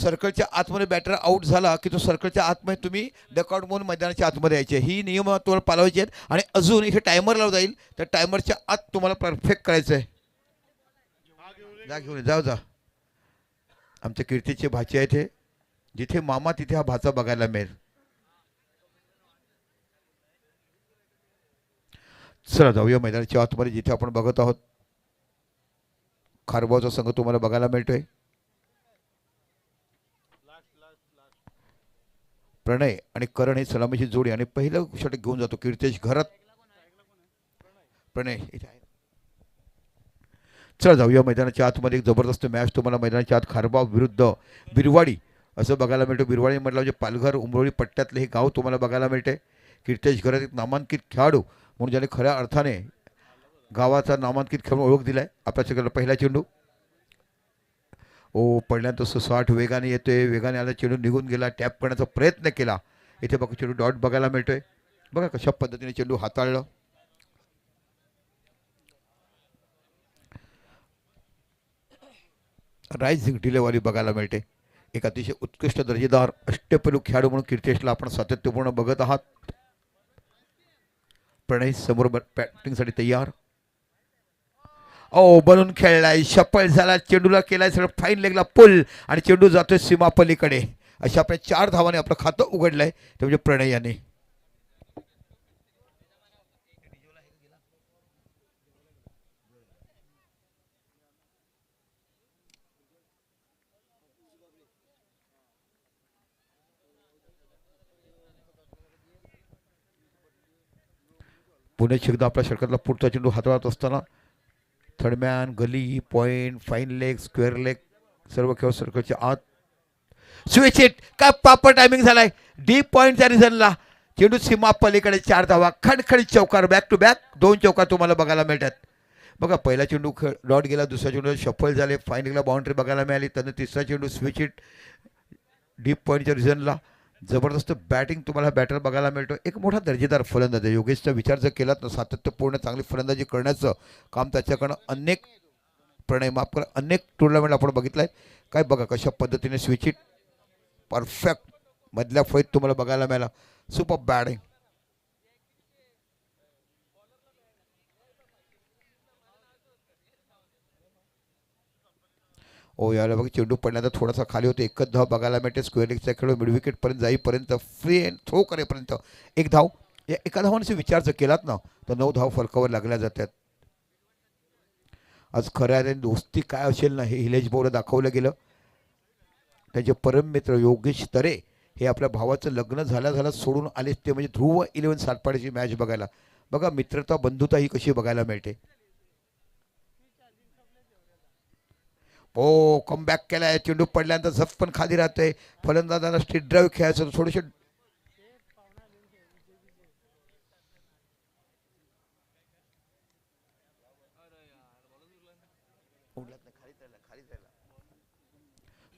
सर्कलच्या आतमध्ये batter out झाला की तो सर्कलच्या आतमध्ये तुम्ही डकआउट म्हणून मैदानाच्या आतमध्ये यायचे. ही नियम तुम्हाला पाळायचे आहेत. आणि अजून इथे टायमर लावला जाईल, तर टायमरच्या आत तुम्हाला परफेक्ट करायचं आहे. जा घेऊन जाऊ जा. आमच्या कीर्तीचे भाचे आहेत हे. जिथे मामा तिथे हा भाचा बघायला मिळेल. चला जाऊया मैदानाच्या आतमध्ये, जिथे आपण बघत आहोत खारबावचा संघ तुम्हाला बघायला मिळतोय. प्रणय आणि करण हे सलामीची जोडी आणि पहिलं षटक घेऊन जातो कीर्तेश घरात. प्रणय इथे आहे. चला जाऊया मैदानाच्या आतमध्ये. एक जबरदस्त मॅच तुम्हाला मैदानाच्या आत खारबाव विरुद्ध बिरवाडी असं बघायला मिळतं. बिरवाडी म्हटलं म्हणजे पालघर उमरोळी पट्ट्यातले हे गाव तुम्हाला बघायला मिळते. कीर्तेश घरात एक नामांकित खेळाडू म्हणून ज्याने खऱ्या अर्थाने गावाचा नामांकित खेळून ओळख दिलाय. आपल्या चेंडूला पहिला चेंडू पडल्यानंतर सुसाट वेगाने येतोय. वेगाने आला चेंडू निघून गेला. टॅप करण्याचा प्रयत्न केला. इथे बघा चेंडू डॉट बघायला मिळतोय. बघा कशा पद्धतीने चेंडू हाताळलं. रायझिंग डिलेवरी बघायला मिळते. एक अतिशय उत्कृष्ट दर्जेदार अष्टपैलू खेळाडू म्हणून कीर्तेशला आपण सातत्यपूर्ण बघत आहात. प्रणय समोर बॅटिंगसाठी तयार. बनून खेळलाय, शपल झाला, चेंडूला केलाय सगळं फाईन लेगला पुल आणि चेंडू जातोय सीमा पलीकडे. अशा आपल्या 4 धावाने आपलं खातं उघडलंय ते म्हणजे प्रणय याने. पुणे एकदा आपल्या षटकातला पुढचा चेंडू हाताळत असताना third man, gully, point, fine leg, square leg सर्व खेळ सर्कलच्या आत. स्विच हिट काय पापर टायमिंग झालाय. डीप पॉइंटच्या रिझनला चेंडू सीमा पलीकडे 4 धावा. खडखडीत चौकार, बॅक टू बॅक 2 चौकार तुम्हाला बघायला मिळतात. बघा पहिला चेंडू डॉट गेला, दुसरा चेंडू शफल झाले, फाईन लेगला बाउंड्री बघायला मिळाली. त्यानंतर तिसरा चेंडू स्विच हिट डीप पॉईंटच्या रिझनला. जबरदस्त बॅटिंग तुम्हाला बॅटर बघायला मिळतो. एक मोठा दर्जेदार फलंदाज आहे. योगेशचा विचार जर केलात ना, सातत्यपूर्ण चांगली फलंदाजी करण्याचं काम त्याच्याकडनं अनेक प्रणय माफ करा अनेक टुर्नामेंट आपण बघितलं आहे. काय बघा कशा पद्धतीने स्विच हिट परफेक्ट मधल्या फळीत तुम्हाला बघायला मिळाला. Super batting. याला बघा चेंडू पडण्याचा थोडासा खाली होतो. एकच धाव बघायला मिळते. स्क्वेअर लेगचा खेळ मिड विकेटपर्यंत जाईपर्यंत फ्री अँड थ्रो करेपर्यंत 1 धाव. या एका धावाने विचार जर केलात ना तर 9 धाव फलकावर लागल्या जातात. आज खऱ्या दोस्ती काय असेल ना हे हिलेश भाऊला दाखवलं गेलं. त्यांचे परम मित्र योगेश तरे हे आपल्या भावाचं लग्न झाल्या सोडून आले ते म्हणजे ध्रुव 11 सातपाडीची मॅच बघायला. बघा मित्रता बंधुता ही कशी बघायला मिळते. कमबॅक केलाय. चेंडू पडल्यानंतर झप पण खाली राहतोय. फलंदाजाला स्ट्रीट ड्राईव्ह खेळायचं थोडेसे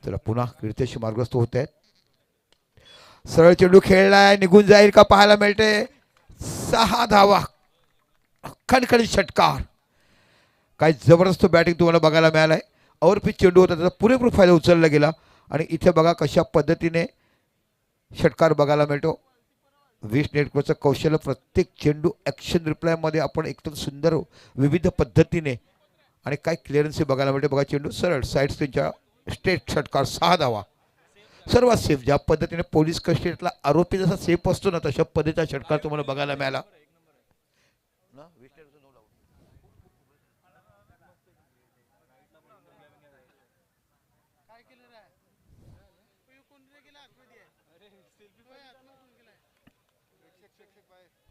चला पुन्हा कीर्तेशी मार्गस्थ होत आहेत. सरळ चेंडू खेळलाय, निघून जाईल का पाहायला मिळते. 6 धावा. खणखणीत षटकार. काय जबरदस्त बॅटिंग तुम्हाला बघायला मिळालाय. ओव्हरपिच चेंडू होता त्याचा पुरेपूर फायदा उचलला गेला. आणि इथे बघा कशा पद्धतीने षटकार बघायला मिळतो. 20 नेटवर्कचं कौशल्य. प्रत्येक चेंडू ॲक्शन रिप्लायमध्ये आपण एकदम सुंदर विविध पद्धतीने आणि काय क्लिअरन्स बघायला मिळते. बघा चेंडू सरळ साईड स्पिनच्या स्ट्रेट षटकार. 6 धावा. सर्वात सेफ. ज्या पद्धतीने पोलीस कस्टडीतला आरोपी जसा सेफ असतो ना तशा पद्धतीचा षटकार तुम्हाला बघायला मिळाला.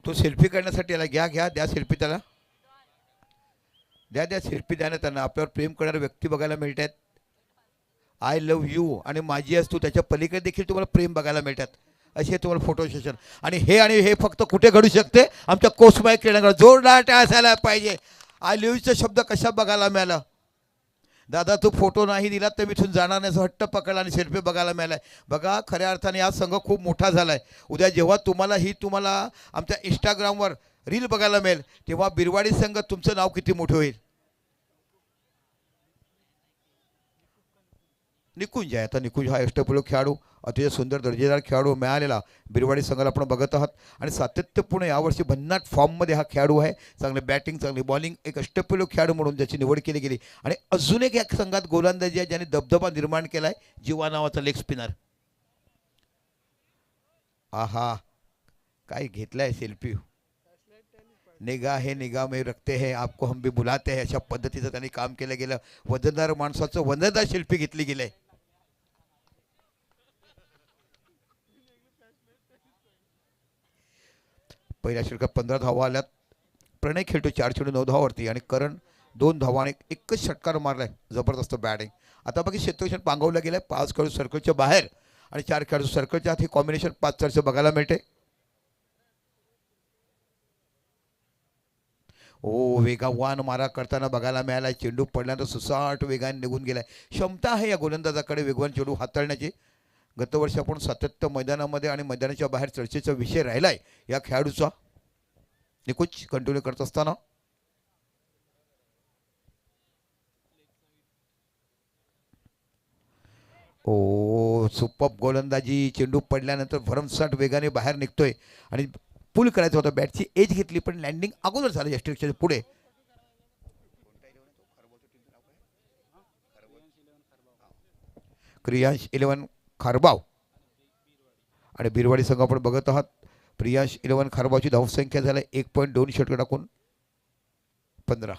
तो सेल्फी काढण्यासाठी आला. घ्या द्या सेल्फी त्याला. द्या सेल्फी द्या ना त्यांना. आपल्यावर प्रेम करणारे व्यक्ती बघायला मिळतात. आय लव्ह यू आणि माझी असतो त्याच्या पलीकडे देखील तुम्हाला प्रेम बघायला मिळतात. असे तुम्हाला फोटो सेशन. आणि हे फक्त कुठे घडू शकते. आमच्या कोसमाय क्रीडांगणात जोरदार असायला पाहिजे. आय लव्ह यूचा शब्द कशा बघायला मिळाला. दादा तू फोटो नाही दिला तर मी इथून जाणार नाही असं हट्ट पकडला आणि सेल्फी बघायला मिळालाय. बघा खऱ्या अर्थाने हा संघ खूप मोठा झालाय. उद्या जेव्हा तुम्हाला आमच्या इंस्टाग्रामवर रील बघायला मिळेल तेव्हा बिरवाडी संघ तुमचं नाव किती मोठं होईल. निकुंज आहे. आता निकुंज हा अष्टपैलू खेळाडू, अतिशय सुंदर दर्जेदार खेळाडू मिळालेला बिरवाडी संघाला आपण बघत आहात आणि सातत्यपूर्ण यावर्षी भन्नाट फॉर्ममध्ये हा खेळाडू आहे. चांगली बॅटिंग, चांगली बॉलिंग, एक अष्टपैलू खेळाडू म्हणून ज्याची निवड केली गेली. आणि अजून एक या संघात गोलंदाजी आहे ज्याने दबदबा निर्माण केला आहे, जीवा नावाचा लेग स्पिनर. आहा, काय घेतलाय सेल्फी. निगाह है निगाह में रखते हैं आपको हम भी बुलाते हैं, अशा पद्धतीचं त्यांनी काम केलं गेलं. वजनदार माणसाचं वजनदार शिल्पी घेतली गेले. पहिल्या षटकात 15 धावा आल्यात. प्रणय खेळतो 4 चेंडू 9 धावावरती आणि करण 2 धावा आणि एकच षटकार मारलाय. जबरदस्त बॅटिंग. आता बाकी क्षेत्ररक्षण पांगवलं गेलंय. 5 खेळाडू सर्कलच्या बाहेर आणि 4 खेळाडू सर्कलच्या आत. हे कॉम्बिनेशन 5-4चं बघायला मिळते. ओ, वेगवान मारा करताना बघायला मिळाला. चेंडू पडल्यानंतर सुसाट वेगाने निघून गेलाय. क्षमता आहे या गोलंदाजाकडे वेगवान चेंडू हाताळण्याची. गतवर्षी आपण सातत्य मैदानामध्ये आणि मैदानाच्या बाहेर चर्चेचा विषय राहिलाय या खेळाडूचा. निकुंज कंटिन्यू करत असताना ओ, सुपर गोलंदाजी. चेंडू पडल्यानंतर भरमसाठ वेगाने बाहेर निघतोय आणि पुल करायचं होतं. बॅटची एज घेतली पण लँडिंग अगोदर झालं यष्टीच्या पुढे. क्रियांश 11 खारबाव आणि बिरवाडी संघ आपण बघत आहात. प्रियांश 11 खारबावची धावसंख्या झाली 1.2 षटक टाकून 15.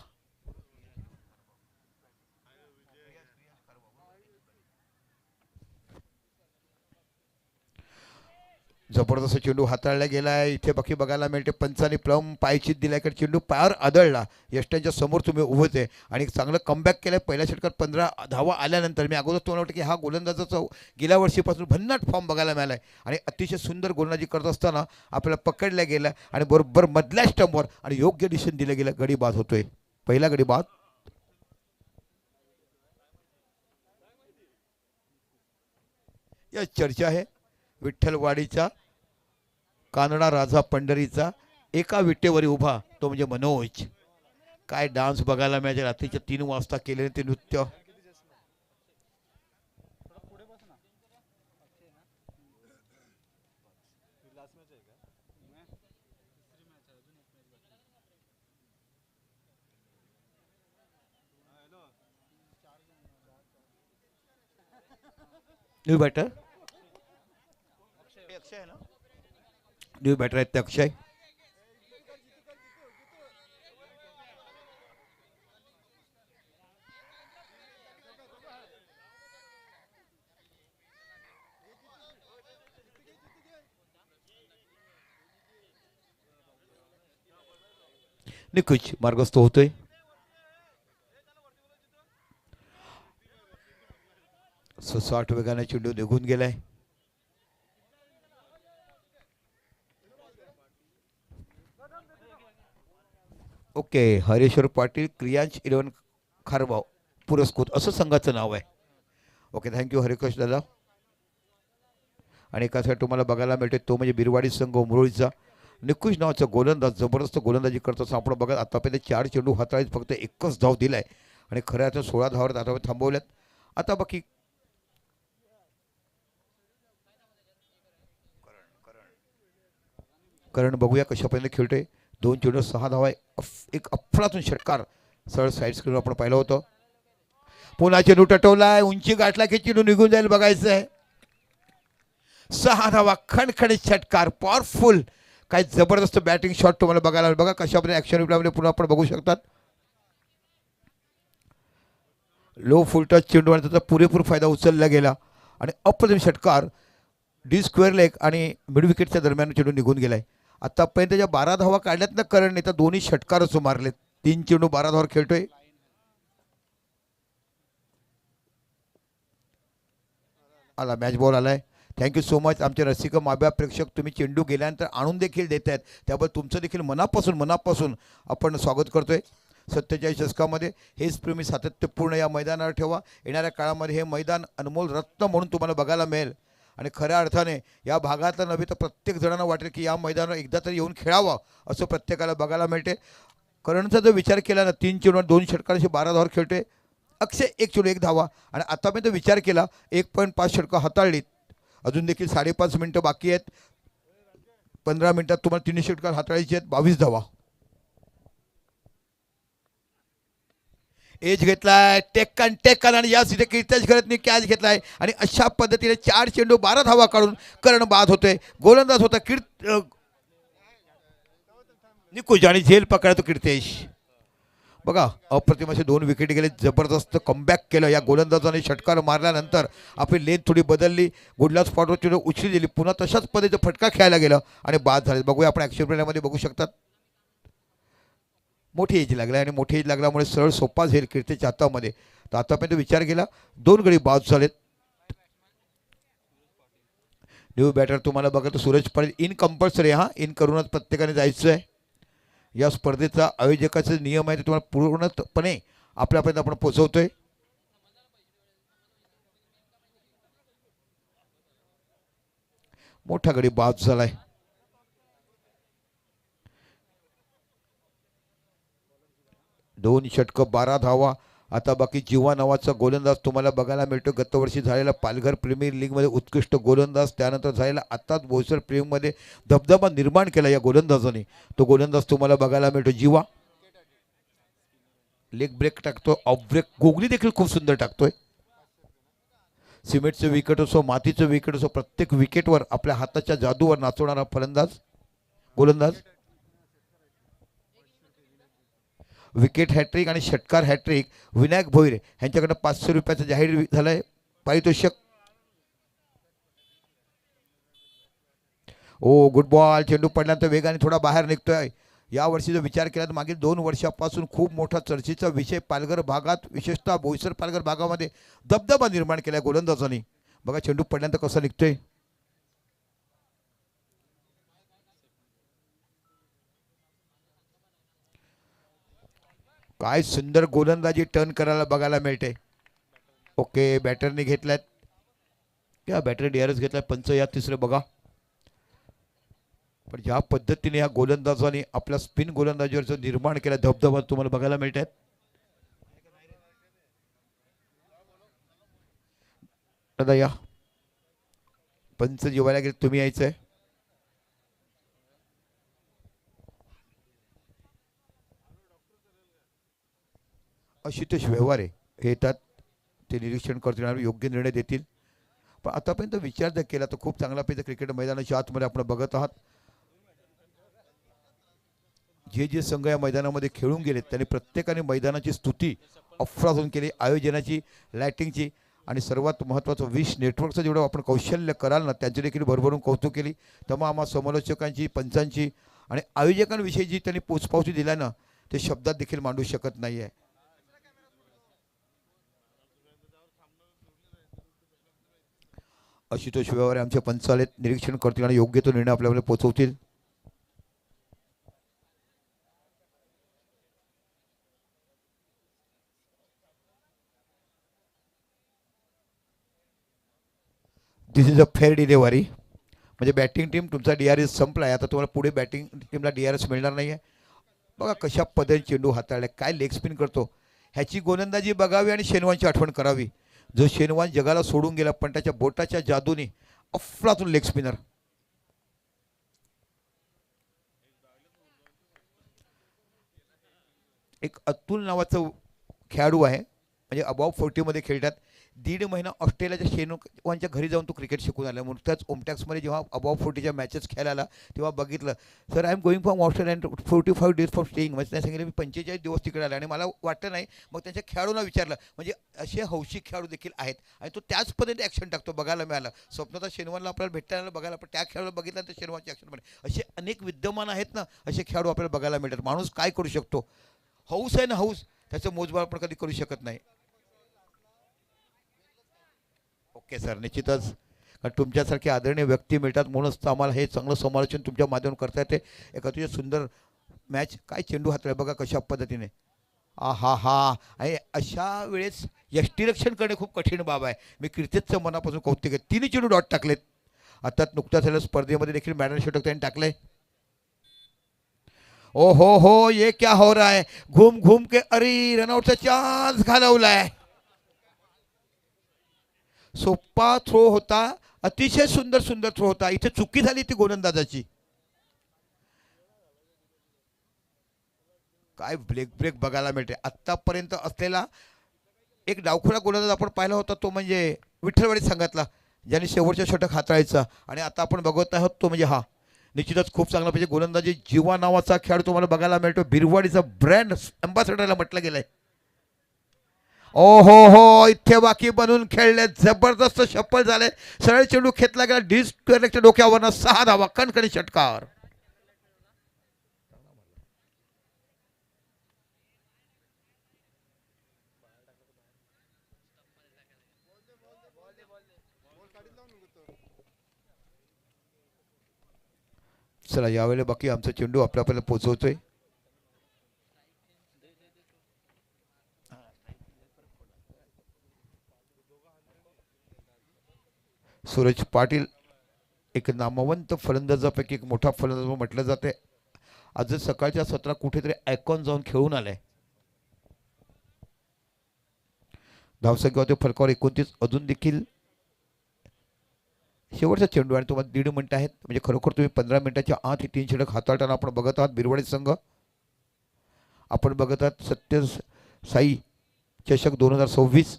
जबरदस्त चेंडू हाताळला गेला आहे. इथे बाकी बघायला मिळते पंचाने प्लम पायचीत दिल्याकडे चेंडू पायावर आदळला. यष्ट्यांच्या समोर तुम्ही उभेच आहे आणि चांगलं कमबॅक केलं. पहिल्या षटकात 15 धावा आल्यानंतर मी अगोदर तुम्हाला वाटतं की हा गोलंदाजाचा गेल्या वर्षीपासून भन्नाट फॉर्म बघायला मिळाला आहे आणि अतिशय सुंदर गोलंदाजी करत असताना आपल्याला पकडल्या गेलं आणि बरोबर मधल्या स्टंपवर आणि योग्य डिसिजन दिलं गेलं. गडी बाद होतोय. पहिला गडी बाद. या चर्चा आहे विठ्ठलवाडीचा कानडा राजा पंढरीचा. एका विटेवरी उभा तो म्हणजे मनोज. काय डान्स बघायला मिळाले. रात्रीच्या 3 वाजता केलेले ते नृत्य. न्यू बॅटर न्यू बॅटर आहेत ते अक्षय. निकुंज मार्गस्थ होतोय. सुसाट वेगाने चेंडू निघून गेलाय. ओके, हरेश्वर पाटील क्रियांश 11 खारबाव पुरस्कृत असं संघाचं नाव आहे. ओके, थँक्यू हरिकेश दादा. आणि एकासाठी तुम्हाला बघायला मिळते तो म्हणजे बिरवाडी संघ मुरळीचा निकुंज नावाचा गोलंदाज. जबरदस्त गोलंदाजी करत असं आपण बघा. आतापर्यंत 4 चेंडू हाताळीत फक्त एकच धाव दिलाय आणि खऱ्या अर्थात 16 धावावर आतापर्यंत थांबवल्यात. आता बाकी करण बघूया कशा पद्धतीने खेळतोय. 2 चेंडू 6 धावा. एक अफलातून षटकार सरळ साईड स्क्रीन आपण पाहिलं होतं. पुन्हा चेंडू टटवलाय. उंची गाठला की चेंडू निघून जाईल बघायचं आहे. 6 धावा. खणखणीत षटकार. पॉवरफुल. काय जबरदस्त बॅटिंग शॉट तुम्हाला बघायला बघा कशा पद्धतीने ऍक्शन रिप्लायमध्ये पुन्हा आपण बघू शकतात. लो फुल टच चेंडू आणि त्याचा पुरेपूर फायदा उचलला गेला आणि अप्रतिम षटकार. डी स्क्वेअर लेग आणि मिड विकेटच्या दरम्यान चेंडू निघून गेलाय. आतापर्यंत ज्या 12 धावा काढल्यात ना करणने तर दोन्ही षटकारच मारलेत. 3 चेंडू 12 धावावर खेळतोय. आला मॅच बॉल आलाय. थँक्यू सो मच आमचे रसिक माब्या प्रेक्षक. तुम्ही चेंडू गेल्यानंतर आणून देखील देत आहेत त्याबद्दल तुमचं देखील मनापासून आपण स्वागत करतोय. 47 दशकामध्ये हेच प्रेमी सातत्यपूर्ण या मैदानावर ठेवा. येणाऱ्या काळामध्ये हे मैदान अनमोल रत्न म्हणून तुम्हाला बघायला मिळेल आणि खऱ्या अर्थाने या भागातलं नव्हे तर प्रत्येक जणांना वाटेल की या मैदानावर एकदा तरी येऊन खेळावं असं प्रत्येकाला बघायला मिळते. करणचा जर विचार केला ना 3 चेंडू 2 षटकारांशी 12 धावावर खेळतोय. अक्षय 1 चेंडू 1 धावा. आणि आतापर्यंत विचार केला 1.5 षटकं हाताळलीत. अजून देखील 5.5 मिनिटं बाकी आहेत. 15 मिनिटात तुम्हाला 3 षटकं हाताळायची आहेत. 22 धावा. एज घेतलाय टेक्कन आणि या सिधे कीर्तज करतनी कॅच घेतलाय आणि अशा पद्धतीने 4 चेंडू 12 धावा काढून करण बाद होतोय. गोलंदाज होता निकुंज आणि झेल पकडतो कीर्तेश. बघा अप्रतिम असे 2 विकेट गेले. जबरदस्त कमबॅक केलं या गोलंदाजाने. षटकार मारल्यानंतर आपली लेन थोडी बदलली. गुडला स्पॉटवर चेंडू उचली दिली. पुन्हा तशाच पद्धतीचा फटका खेळायला गेलं आणि बाद झाले. बघूया आपण ॲक्शन प्लेमध्ये बघू शकतात. मोठी एज लागला आणि मोठी एज लागल्यामुळे सरळ सोपा झेल कीर्तीच्या हातामध्ये. तर आतापर्यंत विचार केला 2 गडी बाद झालेत. न्यू बॅटर तुम्हाला बघा तर Suraj Patil in compulsory in करूनच प्रत्येकाने जायचं आहे. या स्पर्धेचा आयोजकाचे नियम आहे ते तुम्हाला पूर्णपणे आपल्यापर्यंत आपण पोहोचवतोय. मोठा गडी बाद झालाय. दोन षटकं 12 धावा. आता बाकी जीवा नावाचा गोलंदाज तुम्हाला बघायला मिळतो. गतवर्षी झालेला पालघर प्रीमियर लीगमध्ये उत्कृष्ट गोलंदाज. त्यानंतर झालेला आताच बोईसर प्रीमियरमध्ये धबधबा निर्माण केला या गोलंदाजाने. तो गोलंदाज तुम्हाला बघायला मिळतो जीवा. लेग ब्रेक टाकतो, ऑफ ब्रेक गोगली देखील खूप सुंदर टाकतोय. सिमेंटचं विकेट असो मातीचं विकेट असो प्रत्येक विकेटवर आपल्या हाताच्या जादूवर नाचवणारा फलंदाज गोलंदाज. विकेट हॅट्रिक आणि षटकार हॅट्रिक विनायक भोईर यांच्याकडे 500 रुपयाचं जाहीर झालंय पारितोषिक. ओ गुड बॉल. चेंडू पडल्यानंतर वेगाने थोडा बाहेर निघतोय. या वर्षी जर विचार केला तर मागील 2 वर्षापासून खूप मोठा चर्चेचा विषय पालघर भागात विशेषतः बोईसर पालघर भागामध्ये दबदबा निर्माण केला गोलंदाजांनी. बघा चेंडू पडल्यानंतर कसा निघतोय. काय सुंदर गोलंदाजी टर्न करायला बघायला मिळते. ओके बॅटरने घेतलायत या बॅटर डीआरएस घेतलाय. पंच या तिसरे बघा. पण ज्या पद्धतीने या गोलंदाजाने आपल्या स्पिन गोलंदाजीवर जो निर्माण केला धबधबा तुम्हाला बघायला मिळत आहेत. दादा या पंच जेवायला गेले तुम्ही यायचंय. आशुतोष व्यवहारे हे येतात. ते निरीक्षण करतील आणि योग्य निर्णय देतील. पण आतापर्यंत विचार जर केला तर खूप चांगला पैकी क्रिकेट मैदानाच्या आतमध्ये आपण बघत आहात. जे जे संघ या मैदानामध्ये खेळून गेलेत त्यांनी प्रत्येकाने मैदानाची स्तुती अफरातून केली. आयोजनाची लायटिंगची आणि सर्वात महत्त्वाचं विश नेटवर्कचं जेवढं आपण कौशल्य कराल ना त्यांची देखील भरभरून कौतुक केली. तमाम समालोचकांची पंचांची आणि आयोजकांविषयी जी त्यांनी पोचपावती दिल्या ना ते शब्दात देखील मांडू शकत नाही आहे. आशुतोष व्यवहारे आमचे पंच आलेत. निरीक्षण करतील आणि योग्य तो निर्णय आपल्याला पोचवतील. दिस इज अ फेअर डिलेवरी. म्हणजे बॅटिंग टीम तुमचा डीआरएस संपला आहे. आता तुम्हाला पुढे बॅटिंग टीमला डीआरएस मिळणार नाही आहे. बघा कशा पद्धतीने चेंडू हाताळला. काय लेग स्पिन करतो. ह्याची गोलंदाजी बघावी आणि शेनवानची आठवण करावी. जो शेनवान जगाला सोडून गेला पण त्याच्या बोटाच्या जादूने अफलातून लेग स्पिनर. एक अतुल नावाचा खेळाडू आहे म्हणजे अबाव 40 मध्ये खेळतात. 1.5 महिना ऑस्ट्रेलियाच्या शेनवानच्या घरी जाऊन तो क्रिकेट शिकून आला. म्हणून त्याच ओमटॅक्समध्ये जेव्हा अबाव 40च्या मॅचेस खेळायला तेव्हा बघितलं sir I am going from Australia and 45 days for staying. म्हणजे त्यांनी सांगितलं मी 45 दिवस तिकडे आले आणि मला वाटतं नाही. मग त्यांच्या खेळाडूंना विचारलं म्हणजे असे हौशी खेळाडू देखील आहेत आणि तो त्याच पद्धतीने ॲक्शन टाकतो बघायला मिळालं. स्वप्नाचा शेनवानला आपल्याला भेटायला बघायला पण त्या खेळाडूला बघितलं तर शेनवानची ॲक्शन मध्ये असे अनेक विद्यमान आहेत ना. असे खेळाडू आपल्याला बघायला मिळतात. माणूस काय करू शकतो. हौस आहे ना हौस त्याचं मोजमाप आपण कधी करू शकत नाही. ओके सर निश्चितच कारण तुमच्यासारखे आदरणीय व्यक्ती मिळतात म्हणूनच आम्हाला हे चांगलं समालोचन तुमच्या माध्यमातून करता येते. एक अतिशय सुंदर मॅच. काय चेंडू हातला बघा कशा पद्धतीने. हा आणि अशा वेळेस यष्टीरक्षण करणे खूप कठीण बाब आहे. मी कीर्तितचं मनापासून कौतुक आहे. 3 चेंडू डॉट टाकलेत. आता नुकत्याच झालेल्या स्पर्धेमध्ये देखील मॅडल षटक त्यांनी टाकलंय. ओ हो ये क्या हो रहा है. घूम घूम के अरे रनआउटचा चान्स घालवलाय. सोपा थ्रो होता, अतिशय सुंदर सुंदर थ्रो होता. इथे चुकी झाली ती गोलंदाजाची. काय ब्रेक ब्रेक बघायला मिळते. आत्तापर्यंत असलेला एक डावखुरा गोलंदाज आपण पाहिला होता तो म्हणजे विठ्ठलवाडी संघातला, ज्याने शेवटच्या षटक हाताळायचा. आणि आता आपण बघत आहोत तो म्हणजे हा निश्चितच खूप चांगला पाहिजे गोलंदाजी. जीवा नावाचा खेळ तुम्हाला बघायला मिळतो. बिरवाडीचा ब्रँड अँबॅसेडरला म्हटलं गेलंय. ओ हो हो, इथे बाकी बनून खेळले, जबरदस्त शप्पल झाले. सरळ चेंडू खेचला गेला डिस्कच्या डोक्यावरनं 6 धावा, कणकणी षटकार. चला यावेळेला बाकी आमचा चेंडू आपल्याला पोहोचवतोय. सूरज पाटील एक नामवंत फलंदाजापैकी एक मोठा फलंदाज म्हटलं जाते. आज सकाळच्या सत्रात कुठेतरी आयकॉन जाऊन खेळून आलाय. धावसंख्या होते फलकावर 29. अजून देखील शेवटचा चेंडू आणि तुम्हाला 1.5 मिनिटं आहेत. म्हणजे खरोखर तुम्ही 15 मिनिटाच्या आत ही 3 षटक हाताळताना आपण बघत आहात. बिरवाडी संघ आपण बघत आहात. सत्य साई चषक 2026.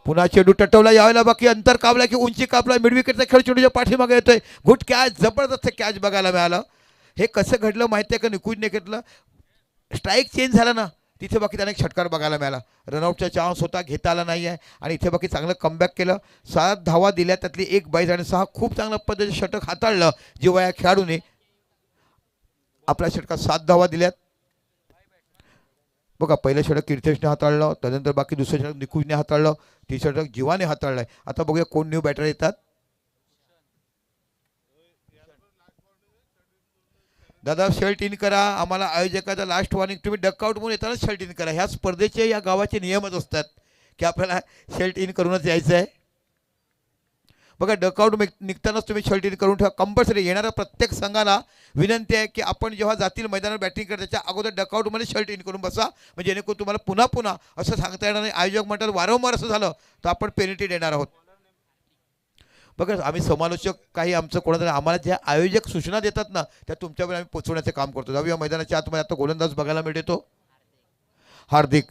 पुन्हा चेंडू टटवला. यावेळेला बाकी अंतर कापला की उंची कापला. मिड विकेटचा खेळ चेंडूच्या पाठीमागे येतोय. गुड कॅच, जबरदस्त कॅच बघायला मिळालं. हे कसं घडलं माहिती आहे का? निकुंजने घेतलं, स्ट्राईक चेंज झाला ना, तिथे बाकी त्याने एक षटकार बघायला मिळाला. रनआउटचा चान्स होता, घेता आला नाही आहे. आणि इथे बाकी चांगलं कमबॅक केलं. 7 धावा दिल्या, त्यातली 1 बाईज आणि 6 खूप चांगल्या पद्धतीने षटक हाताळलं. जेव्हा या खेळाडूने आपल्या षटकात 7 धावा दिल्यात. बघा, पहिलं षटक कीर्तेशने हाताळलं, त्यानंतर बाकी दुसरं षटक निकुंजने हाताळलं, तिसरं षटक जीवाने हाताळलंय. आता बघूया कोण न्यू बॅटर येतात. दादा शर्ट इन करा. आम्हाला आयोजकाचा लास्ट वॉर्निंग, तुम्ही डकआउट म्हणून येताना शर्ट इन करा. ह्या स्पर्धेचे या गावाचे नियमच असतात की आपल्याला शर्ट इन करूनच यायचं आहे. बघा, डकआउट निघतानाच तुम्ही शर्ट इन करून ठेवा कंपल्सरी. येणाऱ्या प्रत्येक संघाला विनंती आहे की आपण जेव्हा जातील मैदानावर बॅटिंग करत त्याच्या अगोदर डकआउटमध्ये शर्ट इन करून बसा. म्हणजे जेणेकरून तुम्हाला पुन्हा पुन्हा असं सांगता येणार नाही. आयोजक म्हणतात वारंवार असं झालं तर आपण पेनल्टी देणार आहोत. बघा, आम्ही समालोचक काही आमचं कोणाचं आम्हाला ज्या आयोजक सूचना देतात ना त्या तुमच्यावर आम्ही पोचवण्याचं काम करतो. जाऊया मैदानाच्या आतमध्ये. आता गोलंदाज बघायला मिळतो हार्दिक.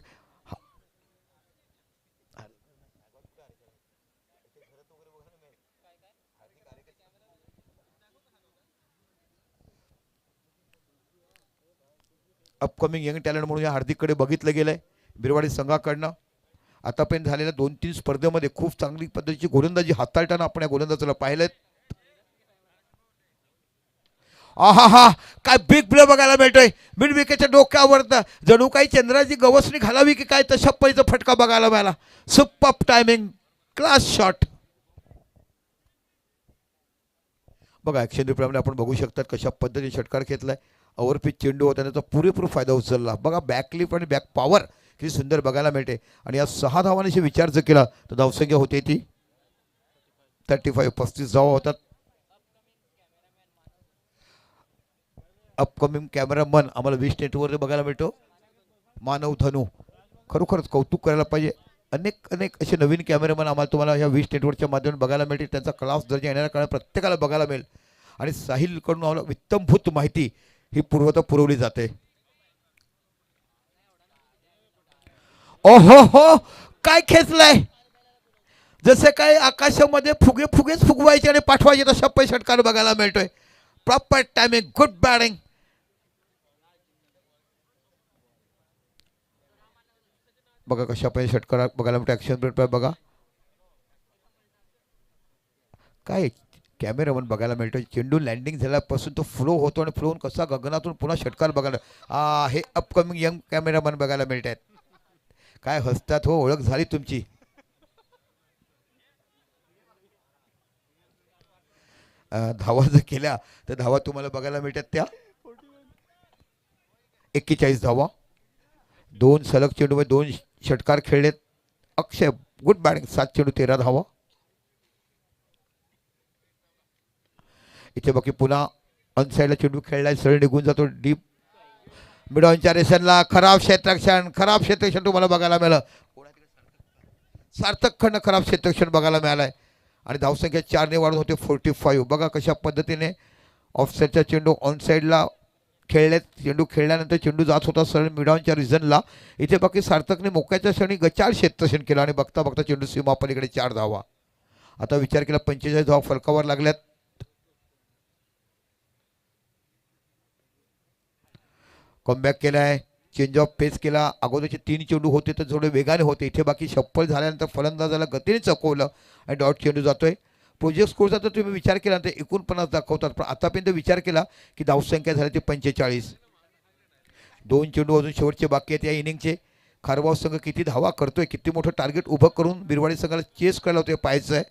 अपकमिंग यंग टॅलेंट म्हणून या हार्दिककडे बघितलं गेलंय बिरवाडी संघाकडनं. आतापर्यंत झालेल्या 2-3 स्पर्धेमध्ये खूप चांगली पद्धतीची गोलंदाजी हाताळताना आपण या गोलंदाजाला पाहिलंय. आहा हा, काय बिग प्ले बघायला मिळतोय. मिड विकेटच्या डोक्यावर जणू काही चंद्राची गवसणी घालावी की काय तशा पैचा फटका बघायला मिळाला. Super timing, class shot. बघा, ॲक्शन रिप्लेमध्ये आपण बघू शकतात कशा पद्धतीने षटकार घेतलाय. ओव्हरपिच चेंडू होता, त्याचा पुरेपूर फायदा उचलला. बघा, बॅकलिप आणि बॅक पॉवर किती सुंदर बघायला मिळते. आणि या 6 धावांनी विचार जर केला तर धावसंख्या होते ती 35. 35 धावा होतात. अपकमिंग कॅमेरामन आम्हाला 20 नेटवर बघायला मिळतो. मानव धनु, खरोखरच कौतुक करायला पाहिजे. अनेक अनेक असे नवीन कॅमेरामन आम्हाला तुम्हाला ह्या 20 नेटवर्कच्या माध्यमातून बघायला मिळते. त्यांचा क्लास दर्जा येणाऱ्या काळात प्रत्येकाला बघायला मिळेल. आणि साहिलकडून आम्हाला उत्तमभूत माहिती ही पुरवली जाते. ओहो हो, काय खेचलाय. जसे काय आकाशामध्ये फुगे फुगेच फुगवायचे आणि पाठवायचे तशा पै षटकार बघायला मिळतोय. Proper timing, good batting. बघा कशा पै षटकार बघायला मिळतो. ॲक्शन प्लेट बघा काय कॅमेरामन बघायला मिळतो. चेंडू लँडिंग झाल्यापासून तो फ्लो होतो आणि फ्लोन कसा गगनातून पुन्हा षटकार बघायला हे अपकमिंग यंग कॅमेरामन बघायला मिळत आहेत. काय हसतात हो, ओळख झाली तुमची. धावा जर केल्या तर धावा तुम्हाला बघायला मिळतात त्या 41 धावा. 2 सलग चेंडूमध्ये 2 षटकार खेळलेत. अक्षय गुड बॅटिंग. 7 चेंडू 13 धावा. इथे बाकी पुन्हा अनसाईडला चेंडू खेळलाय, सरळ निघून जातो डीप मिडॉनच्या रेशनला. खराब क्षेत्ररक्षण तुम्हाला बघायला मिळालं. सार्थक खंड खराब क्षेत्ररक्षण बघायला मिळालाय आणि धावसंख्या 4ने वाढून होते 45. बघा कशा पद्धतीने ऑफसाईडचा चेंडू ऑन साईडला चेंडू खेळल्यानंतर चेंडू जात होता सरळ मिडॉनच्या रिझनला. इथे बाकी सार्थकने मोक्याच्या क्षणी गचाळ क्षेत्ररक्षण केलं आणि बघता बघता चेंडू सीमापलीकडे 4 धावा. आता विचार केला 45 धावा फलकावर लागल्यात. कमबॅक केलाय, चेंज ऑफ पेस केला. अगोदरचे 3 चेंडू होते तर थोडे वेगाने होते, इथे बाकी शप्पल झाल्यानंतर फलंदाजाला गतीने चकवलं आणि डॉट चेंडू जातोय. प्रोजेक्ट स्कोरचा तर तुम्ही विचार केला तर 49 दाखवतात, पण आतापर्यंत विचार केला की धावसंख्या झाली ती 45. 2 चेंडू अजून शेवटचे बाकी आहेत या इनिंगचे. खारबाव संघ किती धावा करतोय, किती मोठं टार्गेट उभं करून बिरवाडी संघाला चेस करायला होते पाहायचं आहे.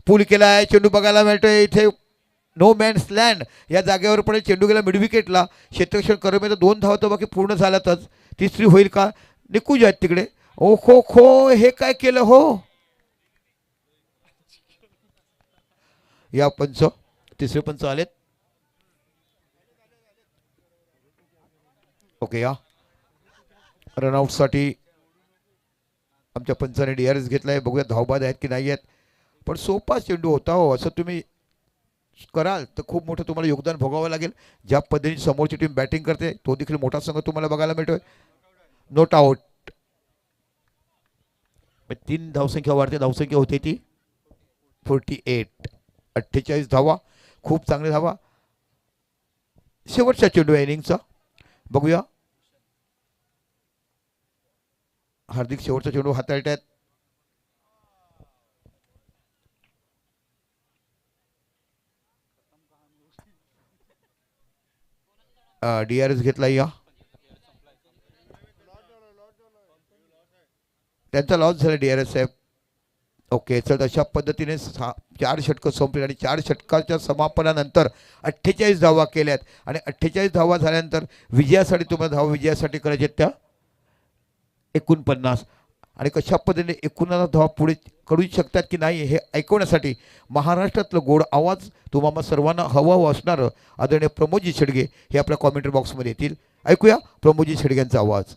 पूल केला आहे, चेंडू बघायला मिळतोय इथे नो मॅन्स लँड या जागेवर पण चेंडू गेला मिड विकेटला. क्षेत्ररक्षण करून 2 धावा तर बाकी पूर्ण झाल्यातच. तिसरी होईल का, निकूज आहेत तिकडे. ओ खो खो, हे काय केलं हो. या पंच, तिसरे पंच आलेत. ओके, या रनआउटसाठी आमच्या पंचाने DRS घेतलाय. बघूया धावबाद आहेत की नाही आहेत, पण सोपा चेंडू होता हो. असं तुम्ही कराल तर खूप मोठं तुम्हाला योगदान भोगावं लागेल. ज्या पद्धतीने समोरची टीम बॅटिंग करते तो देखील मोठा संघ तुम्हाला बघायला मिळतोय. Not out. 3 धावसंख्या वाढते, धावसंख्या होते ती 48. 48 धावा, खूप चांगले धावा. शेवटचा चेंडू इनिंगचा बघूया. हार्दिक शेवटचा चेंडू हाताळत आहेत. DRS घेतला, या त्यांचा लॉस झाला DRS साहेब. ओके, चल अशा पद्धतीने 4 षटकं संपली आणि 4 षटकाच्या समापनानंतर 48 धावा केल्यात आणि 48 धावा झाल्यानंतर विजयासाठी तुम्हाला धावा विजयासाठी करायचे त्या 49 आणि कशा पद्धतीने 49 धावा पुढे करू शकतात की नाही हे ऐकवण्यासाठी महाराष्ट्रातलं गोड आवाज तुम्हाला सर्वांना हवं असणारं आदरणीय प्रमोदजी शेडगे हे आपल्या कॉमेंट्री बॉक्समध्ये येतील. ऐकूया प्रमोदजी शेडग्यांचा आवाज.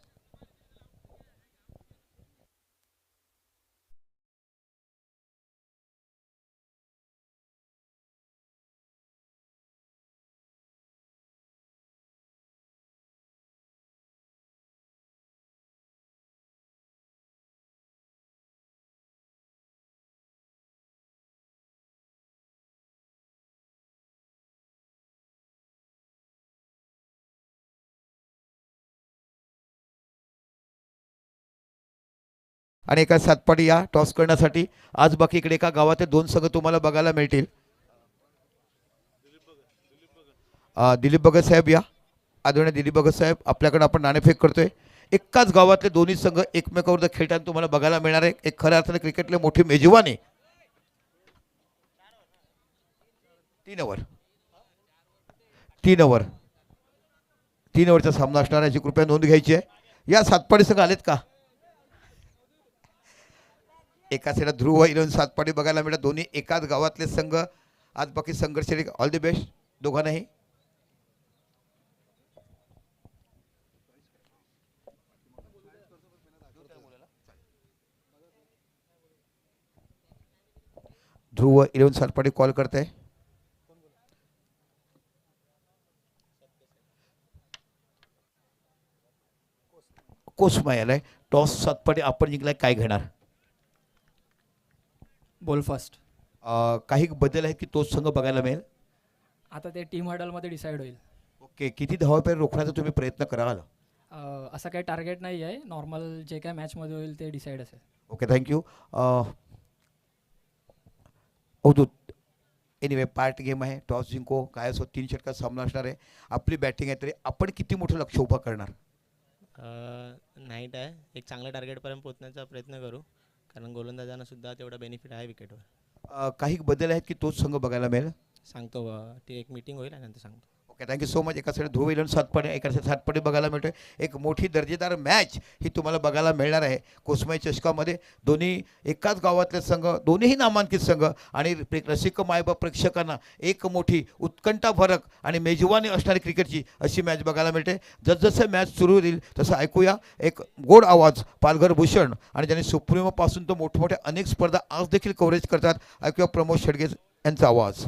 आणि एका सातपाडी या टॉस करण्यासाठी आज बाकी इकडे एका गावात 2 संघ तुम्हाला बघायला मिळतील. दिलीप भगत साहेब या, आदरणीय दिलीप भगत साहेब आपल्याकडे आपण नाणेफेक करतोय. एकाच गावातले दोन्ही संघ एकमेकावर खेळताना तुम्हाला बघायला मिळणार आहे. एक खऱ्या अर्थाने क्रिकेटला मोठी मेजवानी. 3 ओव्हर 3 ओव्हर 3 ओव्हरचा सामना असणार याची कृपया नोंद घ्यायची आहे. या सातपाडी संघ आलेत का. एका साईडला ध्रुव 11 सातपाडी बघायला मिळतात. दोन्ही एकाच गावातले संघ आज बाकी संघर्ष. ऑल दी बेस्ट दोघांनाही. ध्रुव 11 सातपाडी कॉल करते. कोसमा यालाय. टॉस सातपाडी आपण जिंकलाय, काय घेणार. Ball fast. काही बदल आहेत की तोच संघ बघायला मिळेल. आता ते टीम हडलमध्ये डिसाईड होईल. ओके, किती धावापर्यंत रोखण्याचा तुम्ही प्रयत्न कराल. असं काही टार्गेट नाही आहे, नॉर्मल जे काय मॅचमध्ये होईल ते डिसाईड असेल. Okay, thank you. Avdhoot anyway part game आहे, टॉस जिंको काय असो 3 षटकात सामना असणार आहे. आपली बॅटिंग आहे तरी आपण किती मोठं लक्ष उभं करणार. नाईट आहे, एक चांगल्या टार्गेटपर्यंत पोहोचण्याचा प्रयत्न करू, कारण गोलंदाजांना सुद्धा तेवढा बेनिफिट आहे विकेटवर. काही बदल आहेत की तोच संघ बघायला मिळेल. सांगतो, ती एक मीटिंग होईल आणि नंतर सांगतो. Okay, thank you so much. एका साईड धुवेलन सातपाडी, एका साईड सातपाडी बघायला मिळतोय. एक मोठी दर्जेदार मॅच ही तुम्हाला बघायला मिळणार आहे कोसमाई चषकामध्ये. दोन्ही एकाच गावातले संघ, दोन्हीही नामांकित संघ आणि रसिक मायबाप प्रेक्षकांना एक मोठी उत्कंठा फरक आणि मेजवानी असणारी क्रिकेटची अशी मॅच बघायला मिळते. जसजसं मॅच सुरू होईल तसं ऐकूया एक गोड आवाज पालघर भूषण आणि ज्यांनी सुप्रीमोपासून तर मोठमोठ्या अनेक स्पर्धा आज देखील कव्हरेज करतात. ऐकूया प्रमोद शेडगे यांचा आवाज.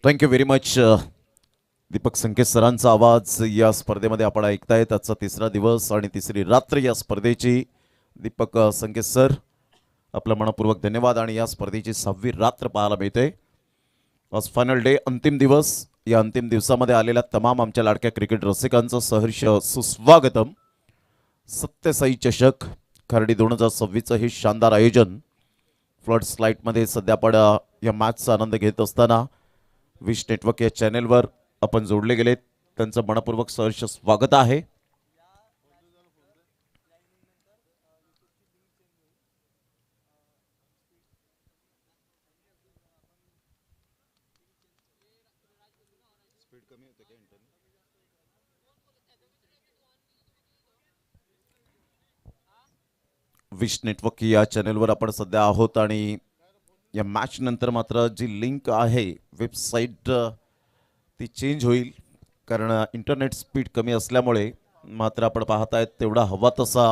Thank you very much. Deepak Sanket सरांचा आवाज या स्पर्धेमध्ये आपण ऐकतायत. आजचा तिसरा दिवस आणि तिसरी रात्र या स्पर्धेची. दीपक संकेत सर आपलं मनपूर्वक धन्यवाद. आणि या स्पर्धेची 6वी रात्र पाहायला मिळते. आज फायनल डे, अंतिम दिवस. या अंतिम दिवसामध्ये आलेल्या तमाम आमच्या लाडक्या क्रिकेट रसिकांचं सहर्ष सुस्वागतम. सत्यसाई चषक खर्डी 2026चं हे शानदार आयोजन फ्लड स्लाईटमध्ये सध्या आपण या मॅचचा आनंद घेत असताना विश नेटवर्क या चॅनेलवर आपण जोडले गेलेत. त्यांचं मनपूर्वक सहर्ष स्वागत आहे. विश नेटवर्क या चॅनेलवर आपण सध्या आहोत आणि या मॅच नंतर मात्र जी लिंक आहे वेबसाईट ती चेंज होईल, कारण इंटरनेट स्पीड कमी असल्यामुळे मात्र आपण पाहतायत तेवढा हवा तसा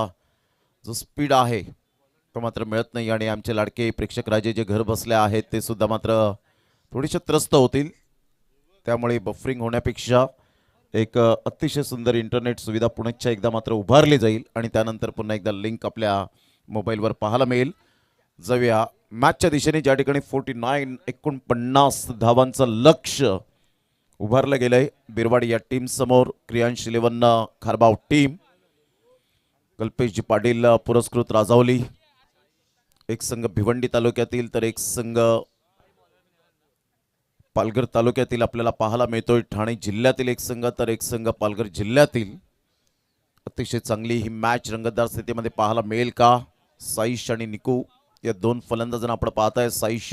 जो स्पीड आहे तो मात्र मिळत नाही. आणि आमचे लाडके प्रेक्षक राजे जे घर बसले आहेत ते सुद्धा मात्र थोडेसे त्रस्त होतील. त्यामुळे बफरिंग होण्यापेक्षा एक अतिशय सुंदर इंटरनेट सुविधा पुण्याच्या एकदा मात्र उभारली जाईल आणि त्यानंतर पुन्हा एकदा लिंक आपल्या मोबाईलवर पाहायला मिळेल. जाऊया मॅचच्या दिशेने, ज्या ठिकाणी 49 धावांचं लक्ष्य उभारलं गेलंय बिरवाडी या टीम समोर. क्रियांश 11 खारबाव टीम, कल्पेशजी पाटील पुरस्कृत राजावली. एक संघ भिवंडी तालुक्यातील तर एक संघ पालघर तालुक्यातील आपल्याला पाहायला मिळतोय. ठाणे जिल्ह्यातील एक संघ तर एक संघ पालघर जिल्ह्यातील. अतिशय चांगली ही मॅच रंगतदार स्थितीमध्ये पाहायला मिळेल का? साईश आणि निकू या दोन फलंदाजांना आपण पाहताय. साईश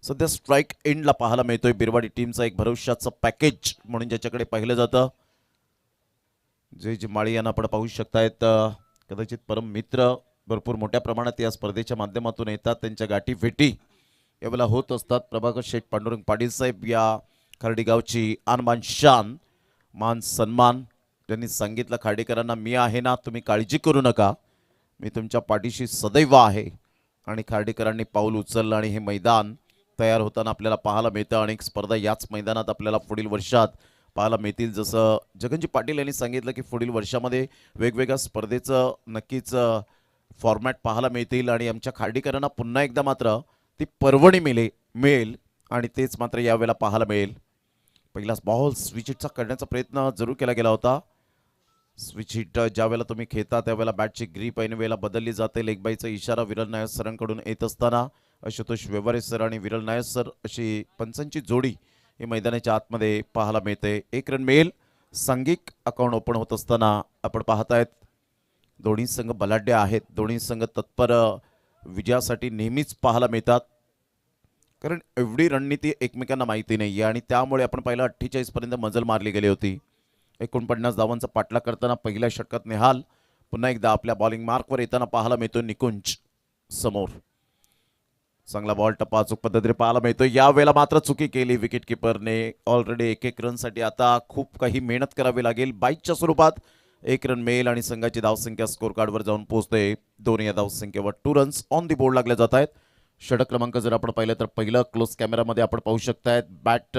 सध्या स्ट्राईक एंडला पाहायला मिळतोय. बिरवाडी टीमचा एक भरवशाचं पॅकेज म्हणून ज्याच्याकडे पाहिलं जातं. जे माळी यांना आपण पाहू शकतायत. कदाचित परम मित्र भरपूर मोठ्या प्रमाणात या स्पर्धेच्या माध्यमातून येतात. त्यांच्या गाठी भेटी यावेळेला होत असतात. प्रभाकर शेठ पांडुरंग पाटील साहेब या खर्डी गावची आनमान शान मान सन्मान त्यांनी सांगितलं खार्डीकरांना, मी आहे ना, तुम्ही काळजी करू नका, मी तुमच्या पाठीशी सदैव आहे. आणि खार्डीकरांनी पाऊल उचललं आणि हे मैदान तयार होताना आपल्याला पाहायला मिळतं. अनेक स्पर्धा याच मैदानात आपल्याला पुढील वर्षात पाहायला मिळतील. जसं जगनजी पाटील यांनी सांगितलं की पुढील वर्षामध्ये वेगवेगळ्या स्पर्धेचं नक्कीच फॉर्मॅट पाहायला मिळतील आणि आमच्या खार्डीकरांना पुन्हा एकदा मात्र ती पर्वणी मिळेल आणि तेच मात्र यावेळेला पाहायला मिळेल. पहिलाच बॉल स्विच हिटचा करण्याचा प्रयत्न जरूर केला गेला होता. स्विच हिट ज्यावेळेला तुम्ही खेळता त्यावेळेला बॅटची ग्रीप ऐन वेळेला बदलली जाते. लेग बायचा इशारा विरल नायर सरांकडून येत असताना आशुतोष व्यवहारे सर आणि विरल नायर सर अशी पंचांची जोडी ही मैदानाच्या आतमध्ये पाहायला मिळते. 1 रन मिळेल. सांघिक अकाउंट ओपन होत असताना आपण पाहतायत दोन्ही संघ बलाढ्य आहेत. दोन्ही संघ तत्पर विजयासाठी नेहमीच पाहायला मिळतात, कारण एवढी रणनीती एकमेकांना माहिती नाही आहे आणि त्यामुळे आपण पहिला 48 पर्यंत मजल मारली गेली होती. 49 धावांचा पाठलाग करताना पहिल्या षटकात निहाल पुन्हा एकदा आपल्या बॉलिंग मार्कवर येताना पाहायला मिळतो. निकुंज समोर चांगला बॉल टप्पा अचूक पद्धतीने पाहायला मिळतो. यावेळेला मात्र चुकी केली विकेट किपरने. ऑलरेडी 1-1 रनसाठी आता खूप काही मेहनत करावी लागेल. 22च्या स्वरूपात 1 रन मिळेल आणि संघाची धावसंख्या स्कोर कार्डवर जाऊन पोहोचते 2 या धावसंख्येवर. 2 रन्स ऑन दी बोर्ड लागले जात आहेत. षटक क्रमांक जर आपण पाहिलं तर पहिलं क्लोज कॅमेरामध्ये आपण पाहू शकतायत बॅट